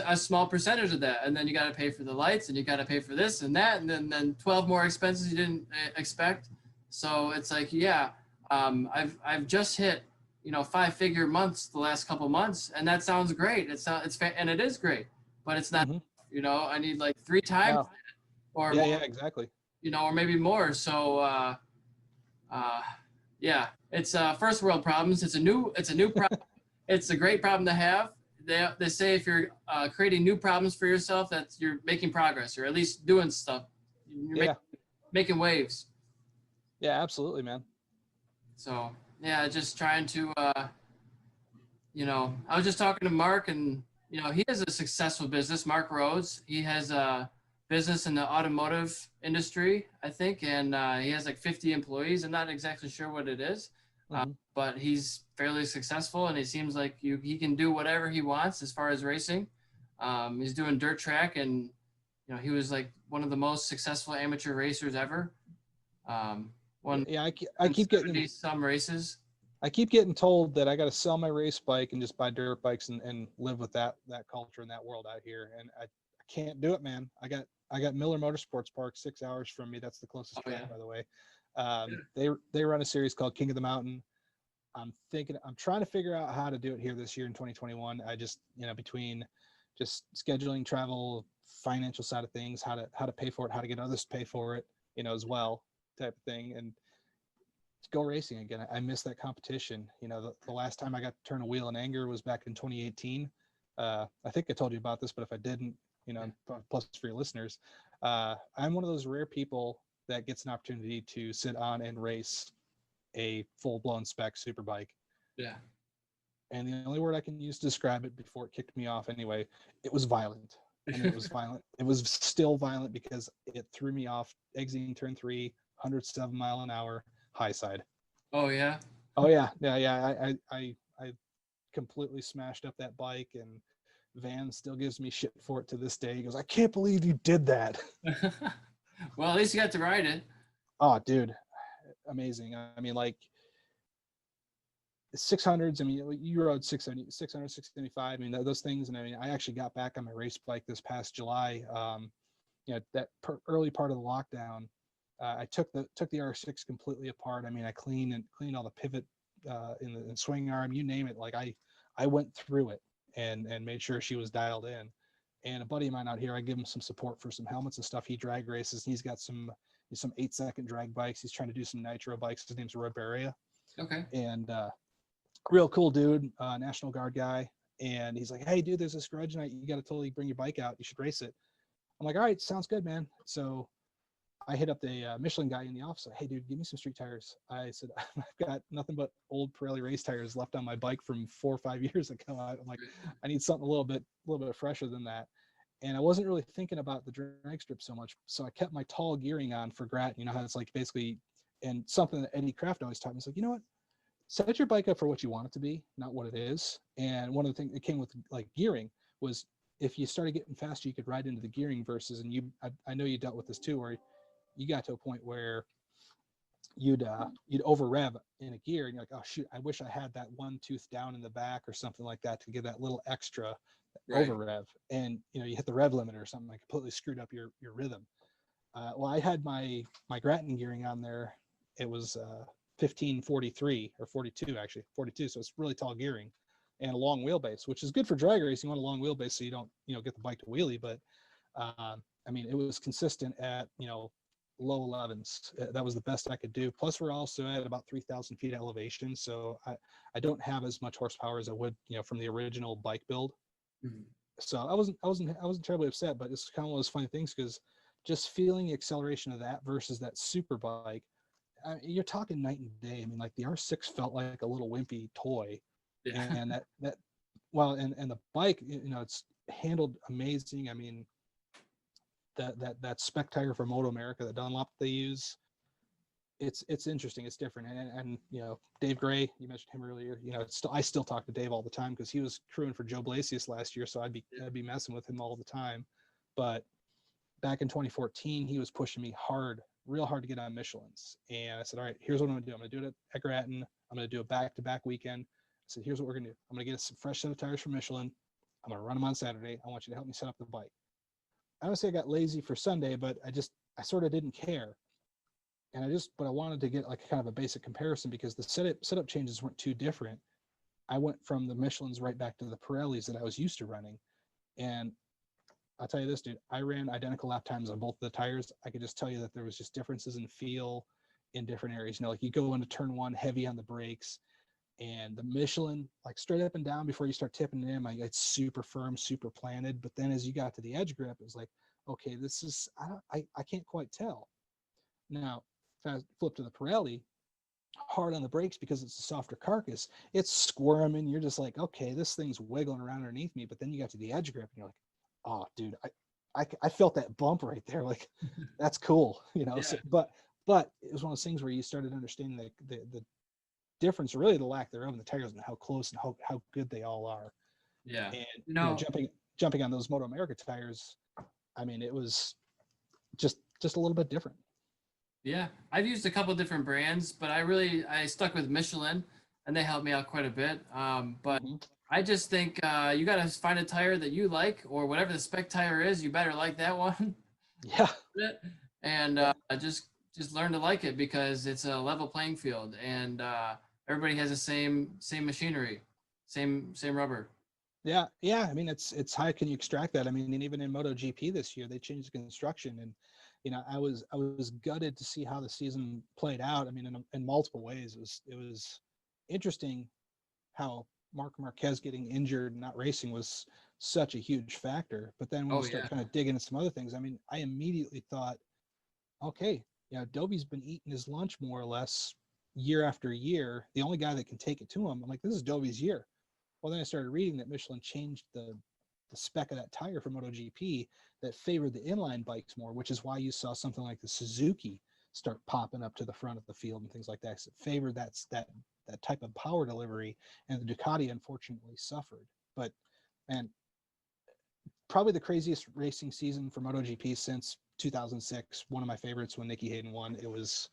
a small percentage of that, and then you got to pay for the lights, and you got to pay for this and that, and then 12 more expenses you didn't expect. So it's like, yeah, I've just hit 5-figure months the last couple months, and that sounds great. And it is great, but it's not. I need like 3 times No. or Yeah, more, yeah, exactly. or maybe more. So yeah, it's first world problems. It's a new problem. It's a great problem to have. They say if you're creating new problems for yourself, that you're making progress, or at least doing stuff. You're making waves. Yeah, absolutely, man. So yeah, just trying to I was just talking to Mark, and he has a successful business. Mark Rhodes, he has a business in the automotive industry, I think, and he has like 50 employees. I'm not exactly sure what it is, but he's fairly successful, and it seems like he can do whatever he wants as far as racing. He's doing dirt track, and he was like one of the most successful amateur racers ever. Won Yeah, I keep getting some races. I keep getting told that I got to sell my race bike and just buy dirt bikes and live with that culture and that world out here. And I can't do it, man. I got Miller Motorsports Park 6 hours from me. That's the closest track, by the way. They run a series called King of the Mountain. I'm trying to figure out how to do it here this year in 2021. I just, between just scheduling, travel, financial side of things, how to pay for it, how to get others to pay for it, as well, type of thing. And to go racing again. I miss that competition. The last time I got to turn a wheel in anger was back in 2018. I think I told you about this, but if I didn't, plus for your listeners, I'm one of those rare people that gets an opportunity to sit on and race a full-blown spec super bike. Yeah. And the only word I can use to describe it before it kicked me off anyway, it was violent. And it was violent. It was still violent because it threw me off exiting turn 3, 107 mile an hour, high side. Oh yeah. Oh yeah. I completely smashed up that bike, and Van still gives me shit for it to this day. He goes, I can't believe you did that. Well, at least you got to ride it. Oh, dude, amazing. I mean, like 600s. I mean, you rode 600, 675. I mean, those things. And I mean, I actually got back on my race bike this past July. That early part of the lockdown. I took the R6 completely apart. I mean, I cleaned all the pivot in the swing arm, you name it. Like I went through it and made sure she was dialed in. And a buddy of mine out here, I give him some support for some helmets and stuff. He drag races, and he's got some 8-second drag bikes. He's trying to do some nitro bikes. His name's Road Barria. Okay. And real cool dude, National Guard guy. And he's like, hey, dude, there's this grudge night. You got to totally bring your bike out. You should race it. I'm like, all right, sounds good, man. So I hit up the Michelin guy in the office. Like, hey, dude, give me some street tires. I said, I've got nothing but old Pirelli race tires left on my bike from 4 or 5 years ago. I'm like, I need something a little bit fresher than that. And I wasn't really thinking about the drag strip so much. So I kept my tall gearing on for Grat. You know how it's like basically, and something that Eddie Kraft always taught me is like, you know what? Set your bike up for what you want it to be, not what it is. And one of the things that came with like gearing was if you started getting faster, you could ride into the gearing versus, and I know you dealt with this too, where you got to a point where you'd over rev in a gear, and you're like, oh shoot, I wish I had that one tooth down in the back or something like that to give that little extra Right. over rev. And you hit the rev limiter or something, like completely screwed up your rhythm. Well, I had my Grattan gearing on there. It was 1543 or 42, actually 42. So it's really tall gearing and a long wheelbase, which is good for drag racing. You want a long wheelbase so you don't get the bike to wheelie. But I mean, it was consistent at low 11s. That was the best I could do. Plus, we're also at about 3,000 feet elevation, so I don't have as much horsepower as I would from the original bike build. Mhm. So I wasn't terribly upset, but it's kind of one of those funny things because just feeling the acceleration of that versus that super bike, you're talking night and day. I mean, like the R6 felt like a little wimpy toy, Yeah. and that well, and the bike, it's handled amazing. I mean, that spec tire for Moto America, the Dunlop they use, it's interesting, it's different. And Dave Gray, you mentioned him earlier. I still talk to Dave all the time because he was crewing for Joe Blasius last year, so I'd be messing with him all the time. But back in 2014, he was pushing me real hard to get on Michelin's, and I said, all right, here's what I'm gonna do. I'm gonna do it at Grattan. I'm gonna do a back-to-back weekend. I said, here's what we're gonna do. I'm gonna get a fresh set of tires from Michelin. I'm gonna run them on Saturday. I want you to help me set up the bike. I don't say I got lazy for Sunday, but I sort of didn't care. And but I wanted to get like kind of a basic comparison because the setup changes weren't too different. I went from the Michelin's right back to the Pirellis that I was used to running. And I'll tell you this, dude, I ran identical lap times on both the tires. I could just tell you that there was just differences in feel in different areas. Like you go into turn one heavy on the brakes, and the Michelin, like straight up and down before you start tipping it in, like it's super firm, super planted. But then as you got to the edge grip, it was like, okay, this is, I can't quite tell. Now, if I flip to the Pirelli, hard on the brakes because it's a softer carcass, it's squirming. You're just like, okay, this thing's wiggling around underneath me. But then you got to the edge grip and you're like, oh, dude, I felt that bump right there. Like, that's cool, Yeah. So, but it was one of those things where you started understanding the difference, or really the lack thereof, in the tires and how close and how good they all are. Yeah. And jumping on those Moto America tires, I mean, it was just a little bit different. Yeah, I've used a couple different brands, but I stuck with Michelin, and they helped me out quite a bit. But Mm-hmm. I just think you got to find a tire that you like, or whatever the spec tire is. You better like that one. Yeah. And Yeah. just learn to like it because it's a level playing field, and everybody has the same machinery, same rubber. Yeah. I mean, it's how can you extract that? I mean, and even in MotoGP this year, they changed the construction, and I was gutted to see how the season played out. I mean, in multiple ways, it was interesting how Marc Marquez getting injured and not racing was such a huge factor. But then when you Oh start yeah, kind of digging into some other things, I mean, I immediately thought, okay, Dobie's been eating his lunch more or less year after year. The only guy that can take it to him, I'm like, this is Dobie's year. Well, then I started reading that Michelin changed the spec of that tire for MotoGP that favored the inline bikes more, which is why you saw something like the Suzuki start popping up to the front of the field and things like that. So it favored that type of power delivery, and the Ducati unfortunately suffered. But man, probably the craziest racing season for MotoGP since 2006. One of my favorites when Nicky Hayden won. It was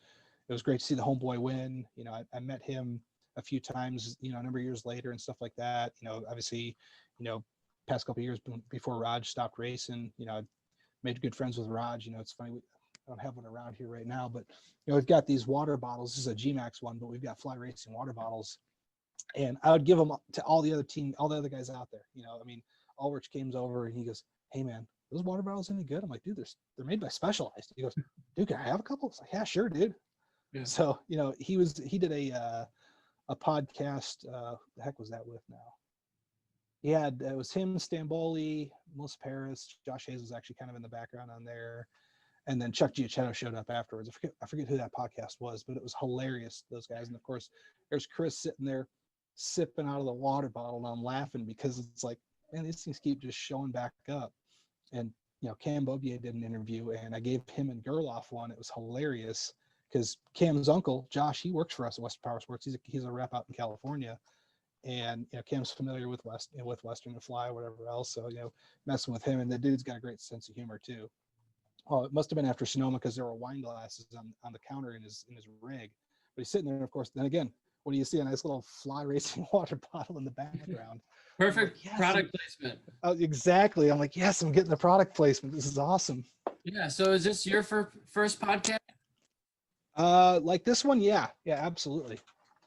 great to see the homeboy win. I met him a few times, a number of years later and stuff like that. Obviously, past couple of years before Raj stopped racing, I made good friends with Raj. It's funny, I don't have one around here right now, but we've got these water bottles. This is a G-Max one, but we've got Fly Racing water bottles, and I would give them to all the other guys out there. I mean, Ulrich came over and he goes, "Hey man, those water bottles any good?" I'm like, "Dude, they're made by Specialized." He goes, "Dude, can I have a couple?" It's like, "Yeah, sure, dude." yeah. So he did a podcast. The heck was that with now? It was him, Stamboli, Melissa Paris, Josh Hayes was actually kind of in the background on there, and then Chuck Giacchetto showed up afterwards. I forget who that podcast was, but it was hilarious, those guys. And of course, there's Chris sitting there sipping out of the water bottle, and I'm laughing because it's like, man, these things keep just showing back up. And Cam Bobier did an interview, and I gave him and Gerloff one. It was hilarious because Cam's uncle Josh, he works for us at Western Power Sports. He's a rep out in California, and Cam's familiar with Western and Fly, whatever else. So messing with him, and the dude's got a great sense of humor too. Oh, it must have been after Sonoma because there were wine glasses on the counter in his rig. But he's sitting there, and of course, then again, what do you see? A nice little fly racing water bottle in the background. I'm like, Perfect yes, product placement. exactly. I'm like, yes, I'm getting the product placement. This is awesome. Yeah. So is this your first podcast? Like this one, yeah, absolutely.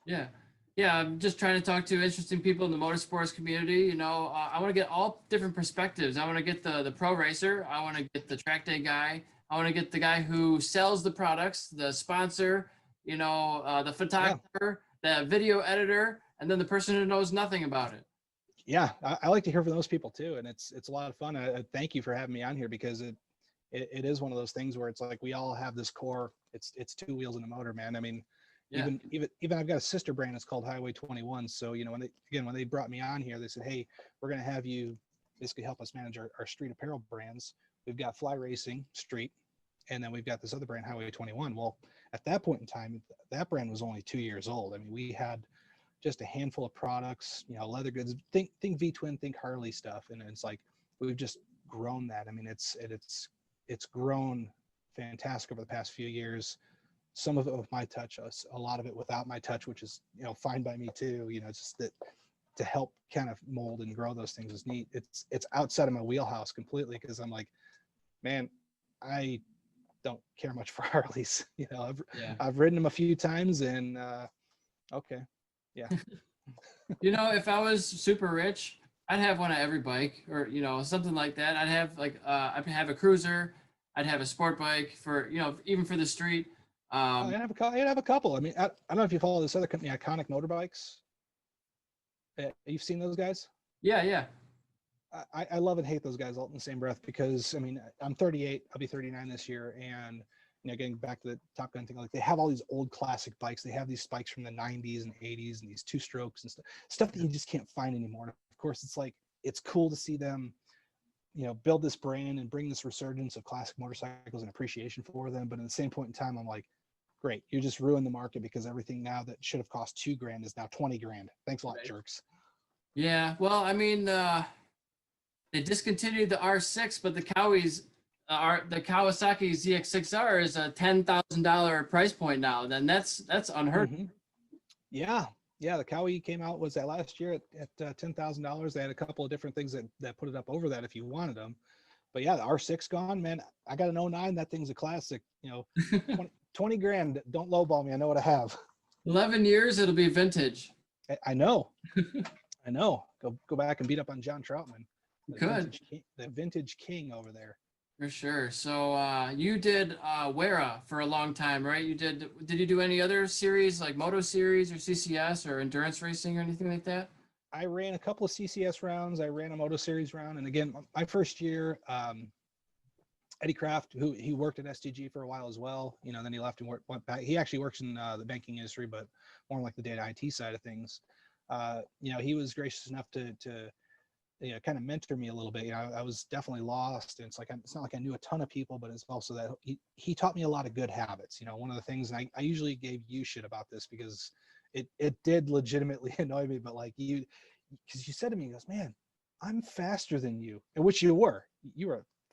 Yeah. Yeah, I'm just trying to talk to interesting people in the motorsports community. You know, I want to get all different perspectives. I want to get the pro racer. I want to get the track day guy. I want to get the guy who sells the products, the sponsor, you know, the Yeah, photographer, the video editor, and then the person who knows nothing about it. yeah. I like to hear from those people too, and it's a lot of fun. I thank you for having me on here because it is one of those things where it's like we all have this core. It's two wheels and a motor, man. I mean, Yeah. even I've got a sister brand. It's called Highway 21. So you know when they brought me on here, they said, hey, we're gonna have you basically help us manage our street apparel brands. We've got Fly Racing Street, and then we've got this other brand, Highway 21. Well, at that point in time, that brand was only 2 years old. I mean, we had just a handful of products, you know, leather goods. Think V Twin, think Harley stuff, and it's like we've just grown that. I mean, it's grown fantastic over the past few years. Some of it with my touch, a lot of it without my touch, which is, you know, fine by me too. You know, it's just that to help kind of mold and grow those things is neat. It's outside of my wheelhouse completely because I'm like, man, I don't care much for Harleys. You know, Yeah. I've ridden them a few times and okay, yeah. You know, if I was super rich, I'd have one of every bike or, you know, something like that. I'd have like, I'd have a cruiser. I'd have a sport bike for, you know, even for the street. I'd have a couple. I mean, I don't know if you follow this other company, Iconic Motorbikes. You've seen those guys? Yeah, yeah. I love and hate those guys all in the same breath because I mean I'm 38, I'll be 39 this year, and you know, getting back to the Top Gun thing, like they have all these old classic bikes. They have these spikes from the 90s and 80s and these two strokes and stuff that you just can't find anymore. And of course, it's like it's cool to see them, you know, build this brand and bring this resurgence of classic motorcycles and appreciation for them. But at the same point in time, I'm like, great, you just ruined the market because everything now that should have cost $2,000 is now 20 grand. Thanks a lot, Right. jerks. Yeah. Well, I mean, they discontinued the R6, but the the Kawasaki ZX6R is a $10,000 price point now. Then that's unheard. Mm-hmm. Yeah, the Cowie came out, was that last year at $10,000. They had a couple of different things that put it up over that if you wanted them. But yeah, the R6 gone, man. I got an '09. That thing's a classic. You know, 20 grand. Don't lowball me. I know what I have. 11 years, it'll be vintage. I know. I know. Go back and beat up on John Troutman. Good. The vintage king over there. For sure. So you did Wera for a long time, right? Did you do any other series like Moto Series or CCS or endurance racing or anything like that? I ran a couple of CCS rounds. I ran a Moto Series round, and again, my first year, Eddie Kraft, who he worked at STG for a while as well. You know, then he left and went back. He actually works in the banking industry, but more like the data IT side of things. You know, he was gracious enough to you know, kind of mentor me a little bit. You know, I was definitely lost, and it's not like I knew a ton of people, but it's also that he taught me a lot of good habits. You know, one of the things, and I usually gave you shit about this because it did legitimately annoy me, but like because you said to me, he goes, man, I'm faster than you, and which you were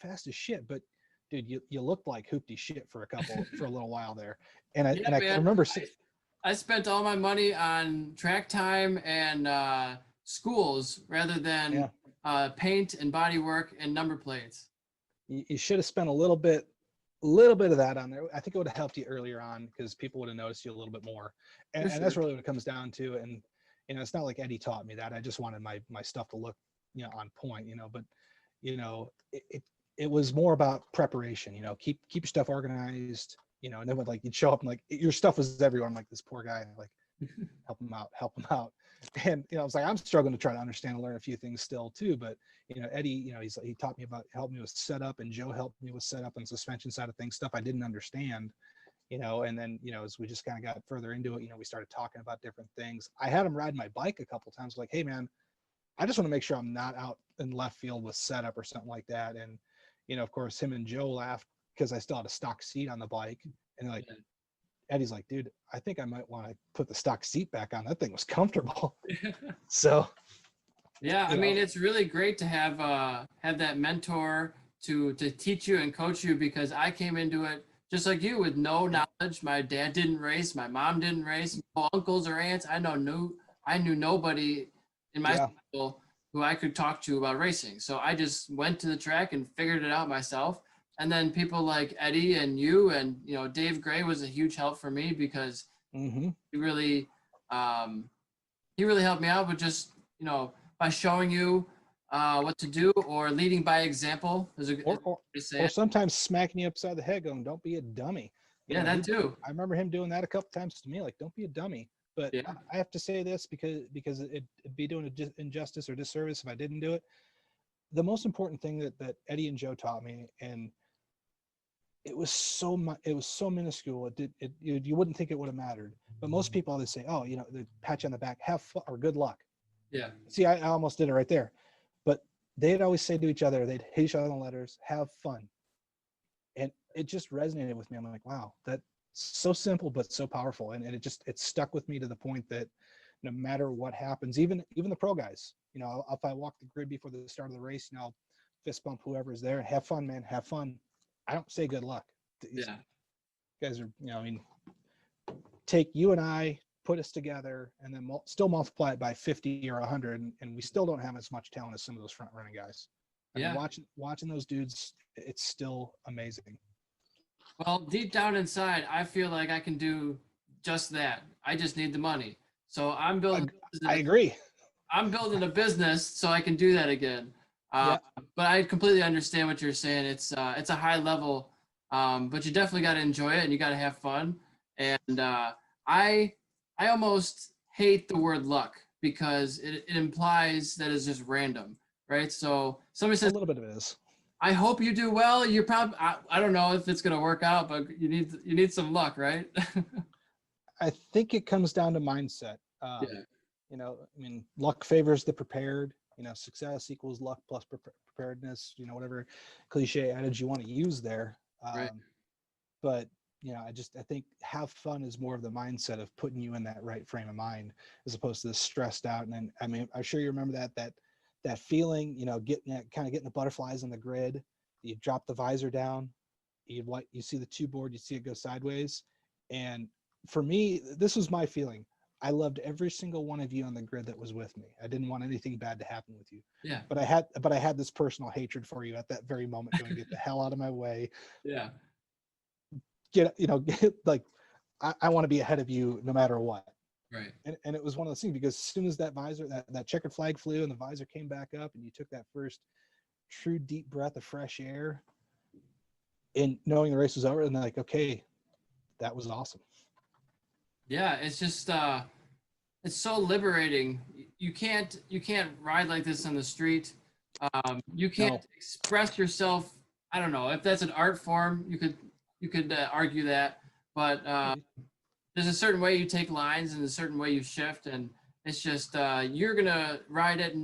fast as shit, but dude, you looked like hoopty shit for a little while there. And I remember I spent all my money on track time and schools rather than paint and body work and number plates. You should have spent a little bit of that on there. I think it would have helped you earlier on because people would have noticed you a little bit more. And that's really what it comes down to. And you know, it's not like Eddie taught me that. I just wanted my stuff to look, you know, on point, you know, but you know, it was more about preparation, you know, keep your stuff organized, you know, and then when like you'd show up and like your stuff was everywhere. I'm like, this poor guy, like help him out. And you know, I was like, I'm struggling to try to understand and learn a few things still too. But you know, Eddie, you know, he taught me helped me with setup, and Joe helped me with setup and suspension side of things, stuff I didn't understand, you know. And then, you know, as we just kind of got further into it, you know, we started talking about different things. I had him ride my bike a couple times, like, hey man, I just want to make sure I'm not out in left field with setup or something like that. And you know, of course, him and Joe laughed because I still had a stock seat on the bike, and like Eddie's like, dude, I think I might want to put the stock seat back on. That thing was comfortable. So yeah, I mean, it's really great to have that mentor to teach you and coach you, because I came into it just like you with no knowledge. My dad didn't race, my mom didn't race, no uncles or aunts. I knew nobody in my Yeah. school who I could talk to about racing. So I just went to the track and figured it out myself. And then people like Eddie and you and Dave Gray was a huge help for me, because Mm-hmm. he really he really helped me out with just by showing you what to do, or leading by example. Or sometimes smacking you upside the head, going, "Don't be a dummy." Yeah, that too. I remember him doing that a couple times to me, like, "Don't be a dummy." But Yeah. I have to say this because it'd be doing an injustice or disservice if I didn't do it. The most important thing that Eddie and Joe taught me, and it was so much, it was so minuscule. You wouldn't think it would have mattered, but most people, they say, "Oh, they pat you on the back, have fun or good luck." Yeah. See, I almost did it right there. But they'd always say to each other, they'd hit each other on the letters, "Have fun." And it just resonated with me. I'm like, wow, that's so simple but so powerful. And it stuck with me to the point that no matter what happens, even the pro guys, if I walk the grid before the start of the race, I'll fist bump whoever's there. Have fun, man. Have fun. I don't say good luck. These guys are, I mean, take you and I, put us together, and then still multiply it by 50 or 100, and we still don't have as much talent as some of those front running guys. I mean, watching those dudes, it's still amazing. Well, deep down inside, I feel like I can do just that. I just need the money. So I'm building. I agree. I'm building a business so I can do that again. Yeah. But I completely understand what you're saying. It's a high level, but you definitely got to enjoy it and you got to have fun. And I almost hate the word luck, because it implies that it's just random, right? So somebody says a little bit of it is. I hope you do well. You're probably I don't know if it's gonna work out, but you need some luck, right? I think it comes down to mindset. Yeah. I mean, luck favors the prepared. Success equals luck plus preparedness. Whatever cliche adage you want to use there. Right. But I think have fun is more of the mindset of putting you in that right frame of mind, as opposed to this stressed out. And then, I mean, I'm sure you remember that feeling, getting the butterflies on the grid. You drop the visor down, you see the tube board, you see it go sideways. And for me, this was my feeling. I loved every single one of you on the grid that was with me. I didn't want anything bad to happen with you. Yeah. But I had this personal hatred for you at that very moment, going, "Get the hell out of my way." Yeah. Like, I want to be ahead of you no matter what. Right. And it was one of those things, because as soon as that visor, that checkered flag flew and the visor came back up and you took that first true deep breath of fresh air, and knowing the race was over, and like, okay, that was awesome. Yeah, it's just it's so liberating. You can't ride like this on the street. You can't express yourself. I don't know if that's an art form. You could argue that, but there's a certain way you take lines and a certain way you shift, and it's just you're gonna ride it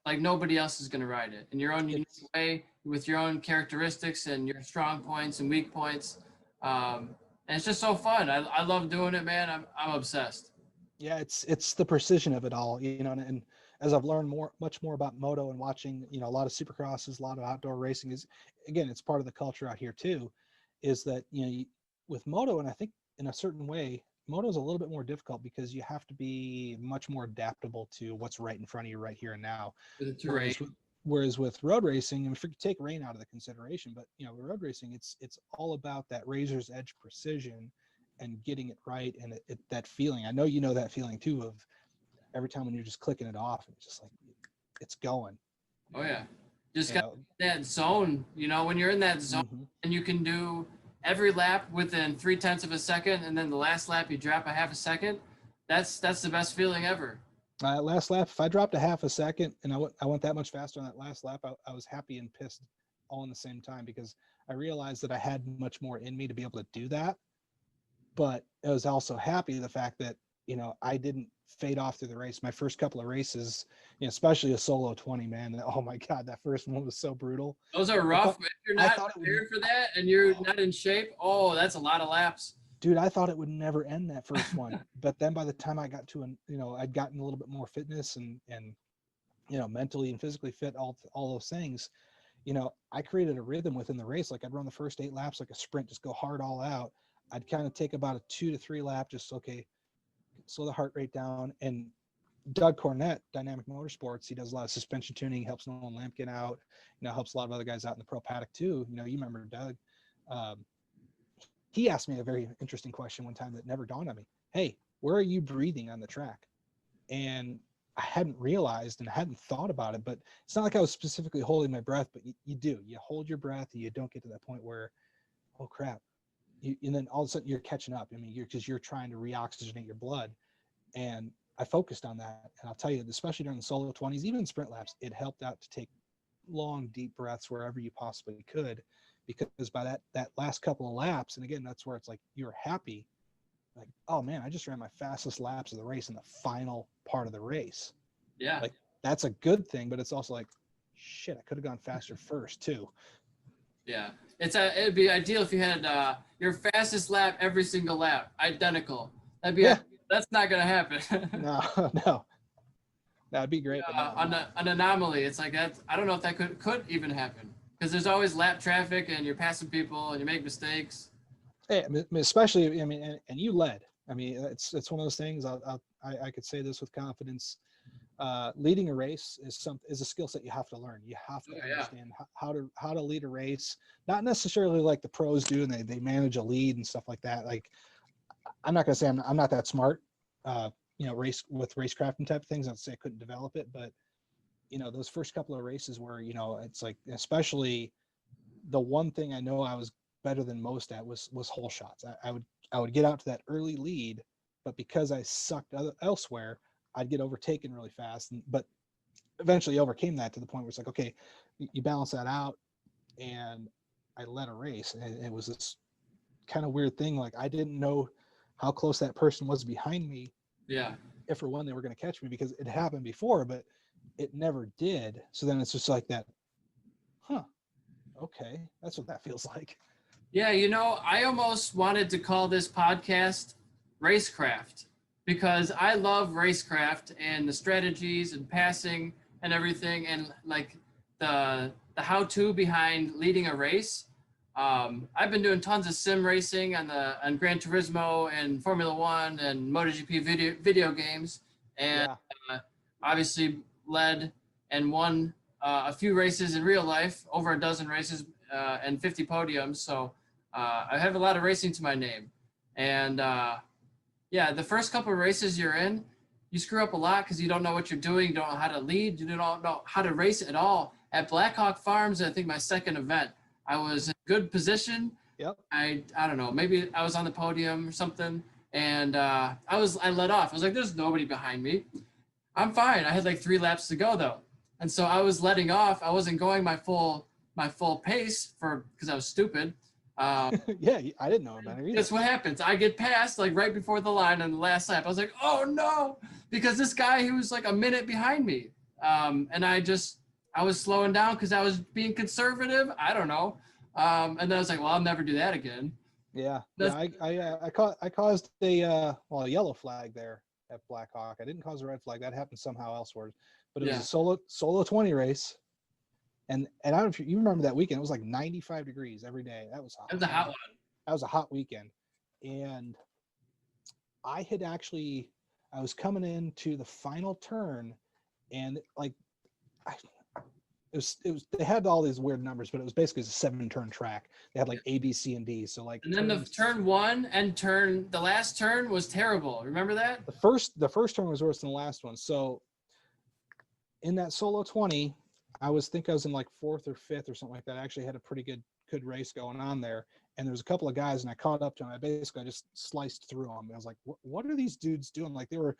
like nobody else is gonna ride it in your own unique way, with your own characteristics and your strong points and weak points. And it's just so fun. I love doing it, man. I'm obsessed. Yeah, it's the precision of it all, and as I've learned much more about moto and watching, a lot of supercrosses, a lot of outdoor racing, is, again, it's part of the culture out here too, is that, with moto, and I think in a certain way, moto is a little bit more difficult, because you have to be much more adaptable to what's right in front of you right here and now. Whereas with road racing, and if you take rain out of the consideration, but with road racing, it's all about that razor's edge precision and getting it right, and that feeling. I know that feeling too, of every time when you're just clicking it off, and it's just like, it's going. Oh yeah, just got that zone. When you're in that zone, mm-hmm. and you can do every lap within 0.3 of a second, and then the last lap you drop a half a second. That's the best feeling ever. Last lap, if I dropped a half a second and I went that much faster on that last lap, I was happy and pissed all in the same time, because I realized that I had much more in me to be able to do that. But I was also happy the fact that, I didn't fade off through the race. My first couple of races, especially a solo 20, man. Oh my God, that first one was so brutal. Those are rough. If you're not prepared for that and you're not in shape, that's a lot of laps. Dude, I thought it would never end, that first one. But then by the time I got to I'd gotten a little bit more fitness and mentally and physically fit, all those things, I created a rhythm within the race. Like I'd run the first 8 laps like a sprint, just go hard all out. I'd kind of take about a 2 to 3 lap, just okay, slow the heart rate down. And Doug Cornett, Dynamic Motorsports, he does a lot of suspension tuning, helps Nolan Lampkin out, helps a lot of other guys out in the pro paddock too. You remember Doug. Um, he asked me a very interesting question one time that never dawned on me. Hey, where are you breathing on the track? And I hadn't realized and I hadn't thought about it, but it's not like I was specifically holding my breath, but you do. You hold your breath and you don't get to that point where, oh crap. And then all of a sudden you're catching up. I mean, because you're trying to reoxygenate your blood. And I focused on that. And I'll tell you, especially during the solo 20s, even sprint laps, it helped out to take long, deep breaths wherever you possibly could, because by that last couple of laps, and again, that's where it's like you're happy, like, oh man, I just ran my fastest laps of the race in the final part of the race. Yeah. Like that's a good thing, but it's also like, shit, I could have gone faster first too. Yeah. It'd be ideal if you had your fastest lap every single lap, identical. That's not gonna happen. No. That'd be great. An anomaly. It's like that. I don't know if that could even happen, because there's always lap traffic and you're passing people and you make mistakes. Hey, especially, I mean, and you led. I mean, it's one of those things. I could say this with confidence. Leading a race is a skill set you have to learn. You have to understand how to lead a race. Not necessarily like the pros do, and they manage a lead and stuff like that. Like, I'm not gonna say I'm not that smart. Race with racecraft and type of things. I'd say I couldn't develop it, but those first couple of races where it's like, especially the one thing I know I was better than most at was hole shots. I would get out to that early lead, but because I sucked elsewhere, I'd get overtaken really fast. But eventually overcame that to the point where it's like, okay, you balance that out, and I led a race, and it was this kind of weird thing. Like I didn't know how close that person was behind me. Yeah. If or when they were going to catch me, because it happened before, but it never did. So then it's just like that, okay, that's what that feels like. Yeah, I almost wanted to call this podcast Racecraft, because I love racecraft and the strategies and passing and everything, and like the how-to behind leading a race. I've been doing tons of sim racing on Gran Turismo and Formula One and MotoGP video games, and obviously led and won a few races in real life, over a dozen races and 50 podiums. So I have a lot of racing to my name, and the first couple of races you're in, you screw up a lot because you don't know what you're doing. You don't know how to lead. You don't know how to race at all. At Blackhawk Farms, I think my second event, I was in good position. Yep. I don't know, maybe I was on the podium or something, and I let off. I was like, there's nobody behind me. I'm fine. I had like 3 laps to go though. And so I was letting off. I wasn't going my full pace because I was stupid. Yeah, I didn't know about it either. That's what happens. I get passed like right before the line on the last lap. I was like, oh no, because this guy, he was like a minute behind me. And I was slowing down because I was being conservative. I don't know. And then I was like, well, I'll never do that again. Yeah. I caused a yellow flag there at Blackhawk. I didn't cause a red flag. That happened somehow elsewhere. But it was a solo 20 race. And I don't know if you remember that weekend. It was like 95 degrees every day. That was hot. It was a hot one. That was a hot weekend. And I was coming into the final turn, and like they had all these weird numbers, but it was basically a 7-turn track. They had like A, B, C, and D. So like, and then the turn 1 and the last turn was terrible. Remember that? The first turn was worse than the last one. So in that solo 20, I was in like 4th or 5th or something like that. I actually had a pretty good race going on there. And there was a couple of guys, and I caught up to them. I just sliced through them. I was like, what are these dudes doing? Like, they were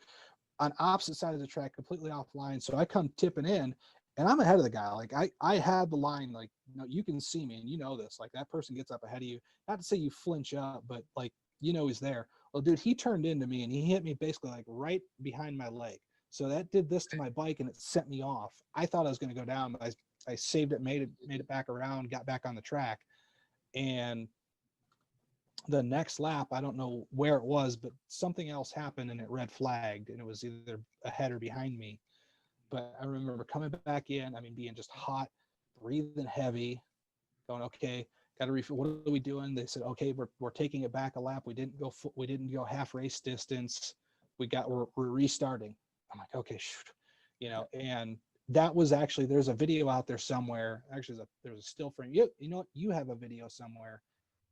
on opposite side of the track, completely offline. So I come tipping in, and I'm ahead of the guy. Like I had the line, like, you can see me, and you know this. Like, that person gets up ahead of you. Not to say you flinch up, but like, he's there. Well, dude, he turned into me, and he hit me basically like right behind my leg. So that did this to my bike, and it set me off. I thought I was going to go down, but I saved it, made it back around, got back on the track. And the next lap, I don't know where it was, but something else happened and it red flagged, and it was either ahead or behind me. But I remember coming back in, being just hot. breathing heavy, going, okay, got to refill. What are we doing? They said, okay, we're taking it back a lap. We didn't go half race distance. We're restarting. I'm like, okay, shoot, and that was actually, there's a video out there somewhere. Actually, there's a still frame. You know what? You have a video somewhere,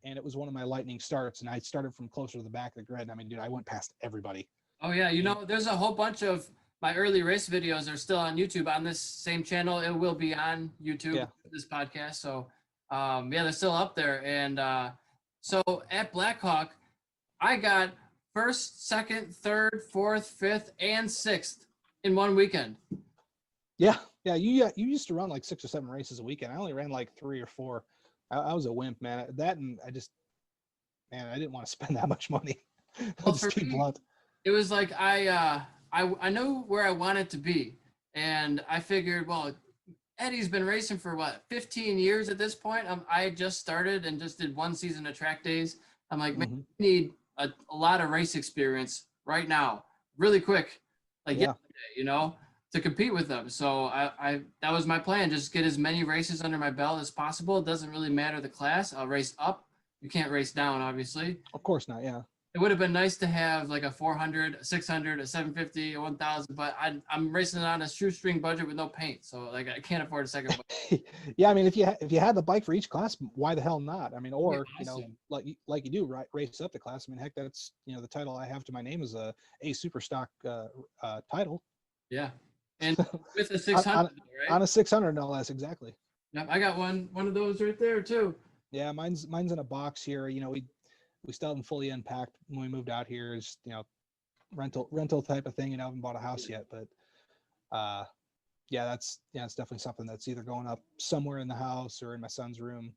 and it was one of my lightning starts, and I started from closer to the back of the grid. I mean, dude, I went past everybody. Oh yeah, there's a whole bunch of my early race videos are still on YouTube on this same channel. It will be on YouTube, Yeah. this podcast. So yeah, they're still up there. And so at Blackhawk, I got first, second, third, fourth, fifth, and sixth in one weekend. Yeah. You used to run like 6 or 7 races a weekend. I only ran like 3 or 4. I was a wimp, man. That, and I didn't want to spend that much money. Well, Just be blunt. It was like I know where I wanted to be, and I figured, well, Eddie's been racing for what, 15 years at this point. I just started and just did 1 season of track days. I'm like, man, I need a lot of race experience right now, really quick, like yesterday, to compete with them. So I that was my plan, just get as many races under my belt as possible. It doesn't really matter the class. I'll race up. You can't race down, obviously. Of course not. Yeah. It would have been nice to have like a 400, a 600, a 750, a 1000, but I'm racing on a shoestring budget with no paint, so like I can't afford a second bike. Yeah, I mean, if you had the bike for each class, why the hell not? I mean, or awesome. like you do, right? Race up the class. I mean, heck, that's the title I have to my name is a super stock title. Yeah, and with a 600, on, right? On a 600, no less, exactly. Yep, I got one of those right there too. Yeah, mine's in a box here. We still haven't fully unpacked when we moved out here. Is rental type of thing. I haven't bought a house yet, but it's definitely something that's either going up somewhere in the house or in my son's room.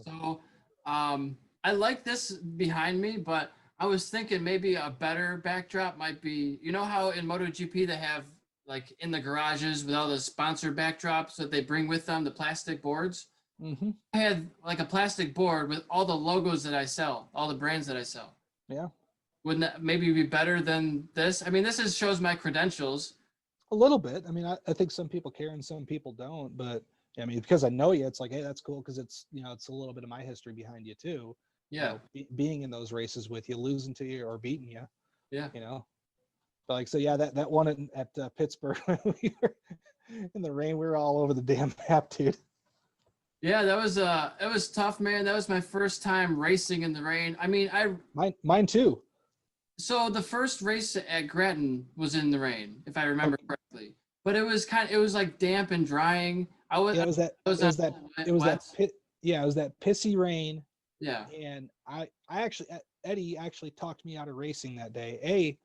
So I like this behind me, but I was thinking maybe a better backdrop might be, how in MotoGP they have like in the garages with all the sponsor backdrops that they bring with them, the plastic boards. Mm-hmm. I had like a plastic board with all the logos that I sell, all the brands that I sell. Yeah. Wouldn't that maybe be better than this? I mean, this shows my credentials. A little bit. I mean, I think some people care and some people don't, but I mean, because I know you, it's like, hey, that's cool because it's, it's a little bit of my history behind you too. Yeah. Being in those races with you, losing to you or beating you. Yeah. But like, so yeah, that one at Pittsburgh, when we were in the rain, we were all over the damn map, dude. Yeah, it was tough, man. That was my first time racing in the rain. I mean, mine too. So the first race at Gretton was in the rain, if I remember correctly. But it was like damp and drying. It was that pissy rain. Yeah. And I actually, Eddie actually talked me out of racing that day.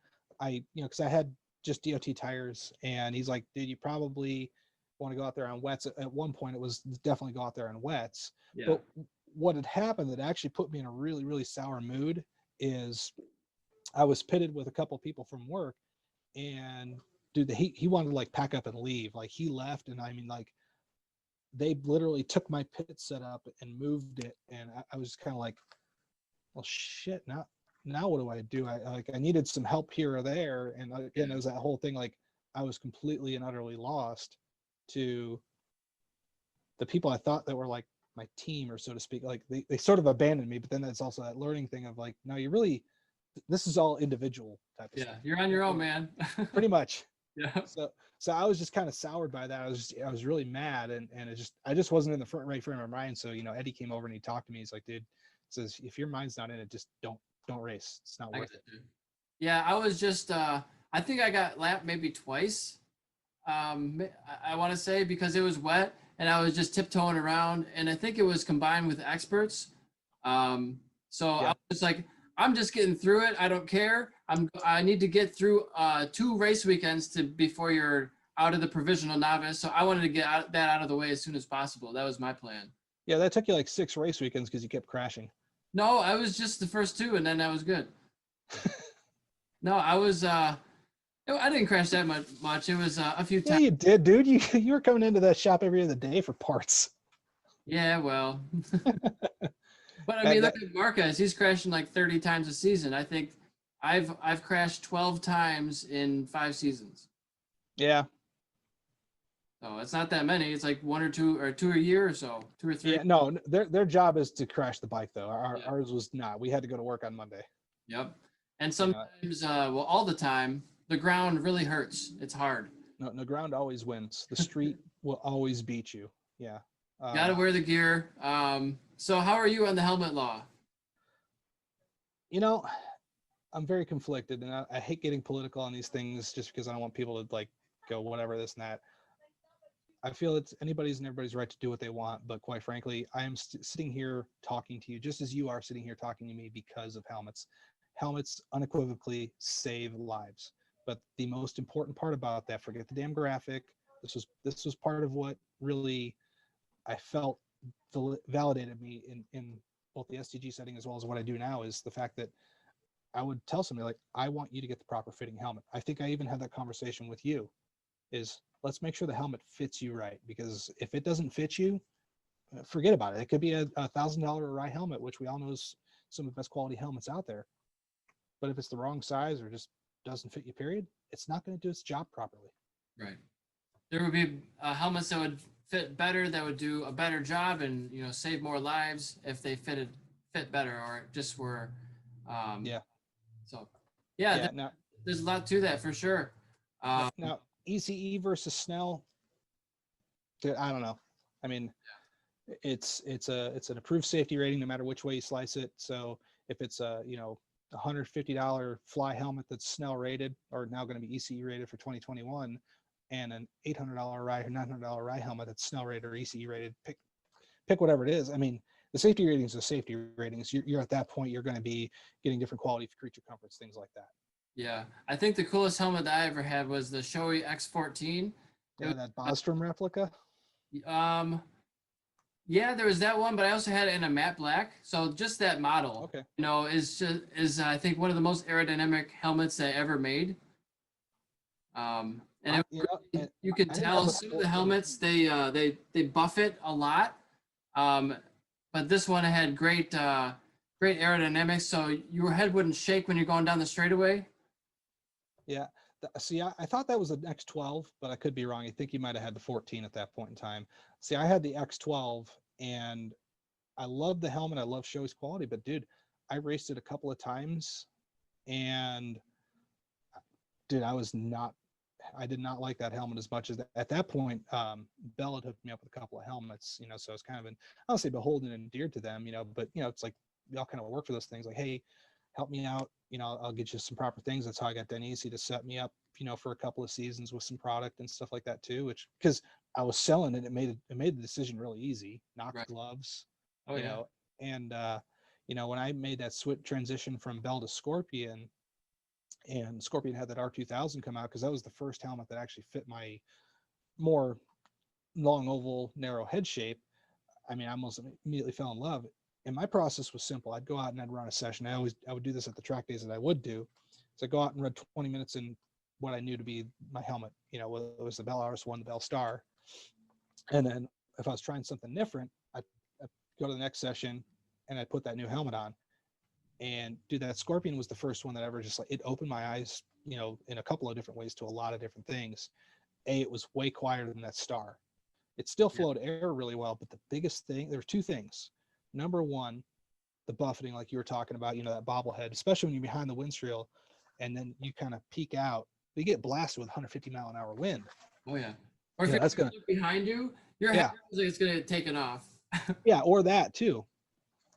Because I had just DOT tires, and he's like, dude, you probably want to go out there on wets. At one point it was definitely go out there on wets. Yeah. But what had happened that actually put me in a really, really sour mood is I was pitted with a couple people from work, and dude, he wanted to like pack up and leave. Like he left, and I mean, like they literally took my pit setup and moved it, and I was kind of like, well, shit. Now what do I do? I needed some help here or there, and again, it was that whole thing. Like I was completely and utterly lost to the people I thought that were like my team, or so to speak. Like they sort of abandoned me, but then that's also that learning thing of like, no, you really, this is all individual type of stuff. You're on your own, man. Pretty much. Yeah. So I was just kind of soured by that. I was really mad, and I just wasn't in the right frame of mind. So Eddie came over and he talked to me. He's like, dude, says if your mind's not in it, just don't race. It's not worth it. Yeah, I was just I think I got lapped maybe twice. I want to say, because it was wet and I was just tiptoeing around, and I think it was combined with experts. I was like, I'm just getting through it. I don't care. I need to get through 2 race weekends before you're out of the provisional novice. So I wanted to get that out of the way as soon as possible. That was my plan. Yeah, that took you like 6 race weekends because you kept crashing. No, I was just the first 2, and then I was good. No, I was. I didn't crash that much. It was a few times. Yeah, you did, dude. You were coming into that shop every other day for parts. Yeah, well. But I mean, look at Marquez. He's crashing like 30 times a season. I think I've crashed 12 times in 5 seasons. Yeah. So it's not that many. It's like one or two a year or so, 2 or 3. Yeah, no, their job is to crash the bike though. Yeah. Ours was not. We had to go to work on Monday. Yep. And You know, sometimes, well, all the time, the ground really hurts. It's hard. no, the ground always wins. The street will always beat you. Yeah. Got to wear the gear. So how are you on the helmet law? You know, I'm very conflicted, and I hate getting political on these things just because I don't want people to like go whatever this and that. I feel it's anybody's and everybody's right to do what they want, but quite frankly, I am sitting here talking to you just as you are sitting here talking to me because of helmets. Helmets unequivocally save lives, but the most important part about that, forget the damn graphic. This was part of what really I felt validated me in both the STG setting as well as what I do now is the fact that I would tell somebody like, I want you to get the proper fitting helmet. I think I even had that conversation with you is let's make sure the helmet fits you right. Because if it doesn't fit you, forget about it. It could be a $1,000 Arai helmet, which we all know is some of the best quality helmets out there. But if it's the wrong size or just doesn't fit you, period, it's not going to do its job properly. Right. There would be helmets that would fit better, that would do a better job, and save more lives if they fit better, or just were. Yeah. So, yeah, Yeah. Now, there's a lot to that for sure. now ECE versus Snell. I don't know. I mean, it's an approved safety rating no matter which way you slice it. So if it's a $150 fly helmet that's Snell rated or now going to be ECE rated for 2021, and an $800 ride or $900 ride helmet that's Snell rated or ECE rated, pick whatever it is. I mean, the safety ratings are safety ratings. You're at that point, you're going to be getting different quality creature comforts, things like that. Yeah, I think the coolest helmet that I ever had was the Shoei X14. Yeah, that Bostrom replica. Yeah, there was that one, but I also had it in a matte black. So just that model, Okay. is I think one of the most aerodynamic helmets they ever made. And you can tell some of the helmets they buff it a lot, but this one had great aerodynamics, so your head wouldn't shake when you're going down the straightaway. Yeah. See, I thought that was an X12, but I could be wrong. I think you might have had the 14 at that point in time. See, I had the X12, and I love the helmet. I love Shoei's quality, but dude, I raced it a couple of times, and dude, I did not like that helmet as much as that. At that point, Bell had hooked me up with a couple of helmets, so it's kind of I don't say beholden and endeared to them, but it's like we all kind of work for those things. Like, hey, help me out, I'll get you some proper things. That's how I got Denisi to set me up, for a couple of seasons with some product and stuff like that too. Which because I was selling it, it made the decision really easy. Knocked Right. gloves, Oh, yeah. And when I made that transition from Bell to Scorpion. And Scorpion had that R2000 come out because that was the first helmet that actually fit my more long oval narrow head shape. I mean, I almost immediately fell in love. And my process was simple. I'd go out and I'd run a session. I would do this at the track days that I would do. So I'd go out and run 20 minutes in what I knew to be my helmet, whether it was the Bell RS1, the Bell Star. And then if I was trying something different, I'd go to the next session and I'd put that new helmet on. And dude, that Scorpion was the first one that ever just like it opened my eyes, in a couple of different ways to a lot of different things. It was way quieter than that Star. It still flowed air really well, but the biggest thing, there were two things. Number one, the buffeting, like you were talking about, that bobblehead, especially when you're behind the windshield and then you kind of peek out, you get blasted with 150-mile-an-hour wind. Oh yeah. Or if that's gonna look behind you, your head feels like it's gonna get taken off. Yeah, or that too.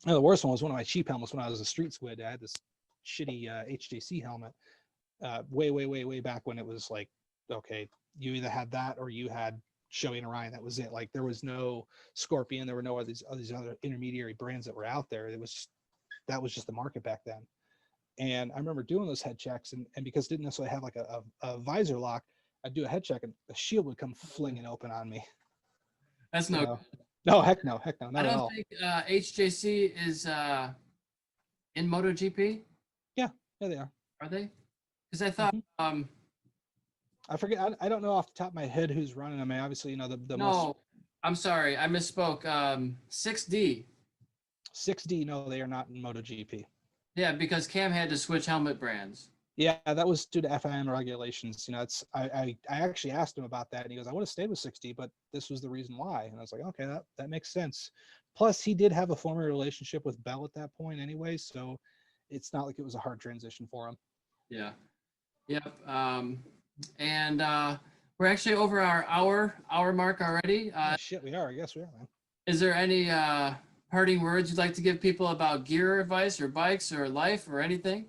No, the worst one was one of my cheap helmets when I was a street squid. I had this shitty HJC helmet way back when it was like, okay, you either had that or you had Shoei and Orion. That was it. Like there was no Scorpion. There were no these other intermediary brands that were out there. That was just the market back then. And I remember doing those head checks and because it didn't necessarily have like a visor lock, I'd do a head check and the shield would come flinging open on me. That's no good. No, heck no, not at all. I don't think HJC is in MotoGP. Yeah, they are. Are they? Because I thought I forget. I don't know off the top of my head who's running. I mean, obviously, the no. most. I'm sorry, I misspoke. 6D. 6D. No, they are not in MotoGP. Yeah, because Cam had to switch helmet brands. Yeah, that was due to FIM regulations. You know, it's I actually asked him about that, and he goes, "I would have stayed with 60, but this was the reason why." And I was like, "Okay, that makes sense." Plus, he did have a former relationship with Bell at that point, anyway, so it's not like it was a hard transition for him. Yeah. Yep. And we're actually over our hour mark already. Oh shit, we are. I guess we are, man. Is there any parting words you'd like to give people about gear advice or bikes or life or anything?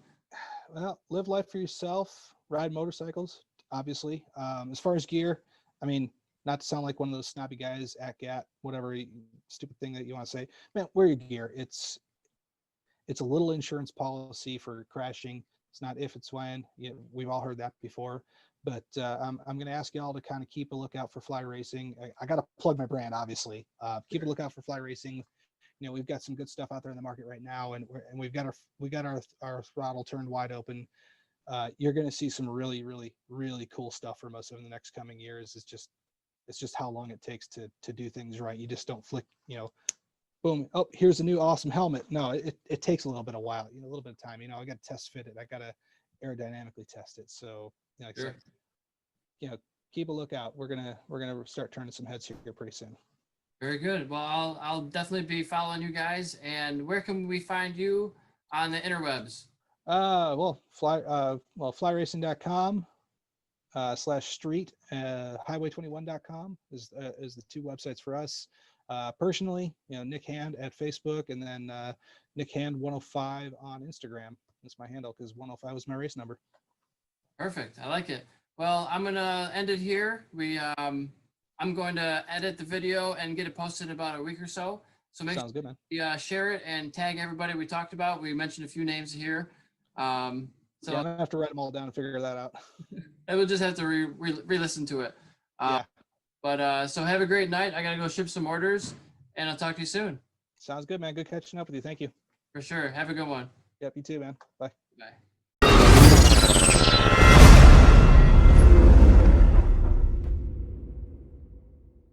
Well, live life for yourself. Ride motorcycles, obviously. As far as gear, I mean, not to sound like one of those snobby guys at GAT, whatever stupid thing that you want to say, man, wear your gear. It's a little insurance policy for crashing. It's not if, it's when. We've all heard that before. But I'm going to ask you all to kind of keep a lookout for Fly Racing. I got to plug my brand, obviously. Keep a lookout for Fly Racing. You know, we've got some good stuff out there in the market right now, and we've got our throttle turned wide open. You're going to see some really, really, really cool stuff from us over the next coming years. It's just how long it takes to do things right. You just don't flick, you know, boom, oh, here's a new awesome helmet. No, it takes a little bit of while, you know, a little bit of time. You know, I got to test fit it. I got to aerodynamically test it. So, you know, like I said, you know, keep a lookout. We're gonna start turning some heads here pretty soon. Very good. Well, I'll definitely be following you guys. And where can we find you on the interwebs? Flyracing.com /street, highway21.com is the two websites for us. Personally, you know, Nick Hand at Facebook, and then Nick Hand 105 on Instagram. That's my handle because 105 was my race number. Perfect. I like it. Well, I'm gonna end it here. I'm going to edit the video and get it posted in about a week or so. So make Sounds good, man. sure you share it and tag everybody we talked about. We mentioned a few names here. So yeah, I'm gonna have to write them all down and figure that out. I will just have to re-listen to it. Yeah. But so have a great night. I gotta go ship some orders, and I'll talk to you soon. Sounds good, man. Good catching up with you. Thank you. For sure. Have a good one. Yep, you too, man. Bye. Bye.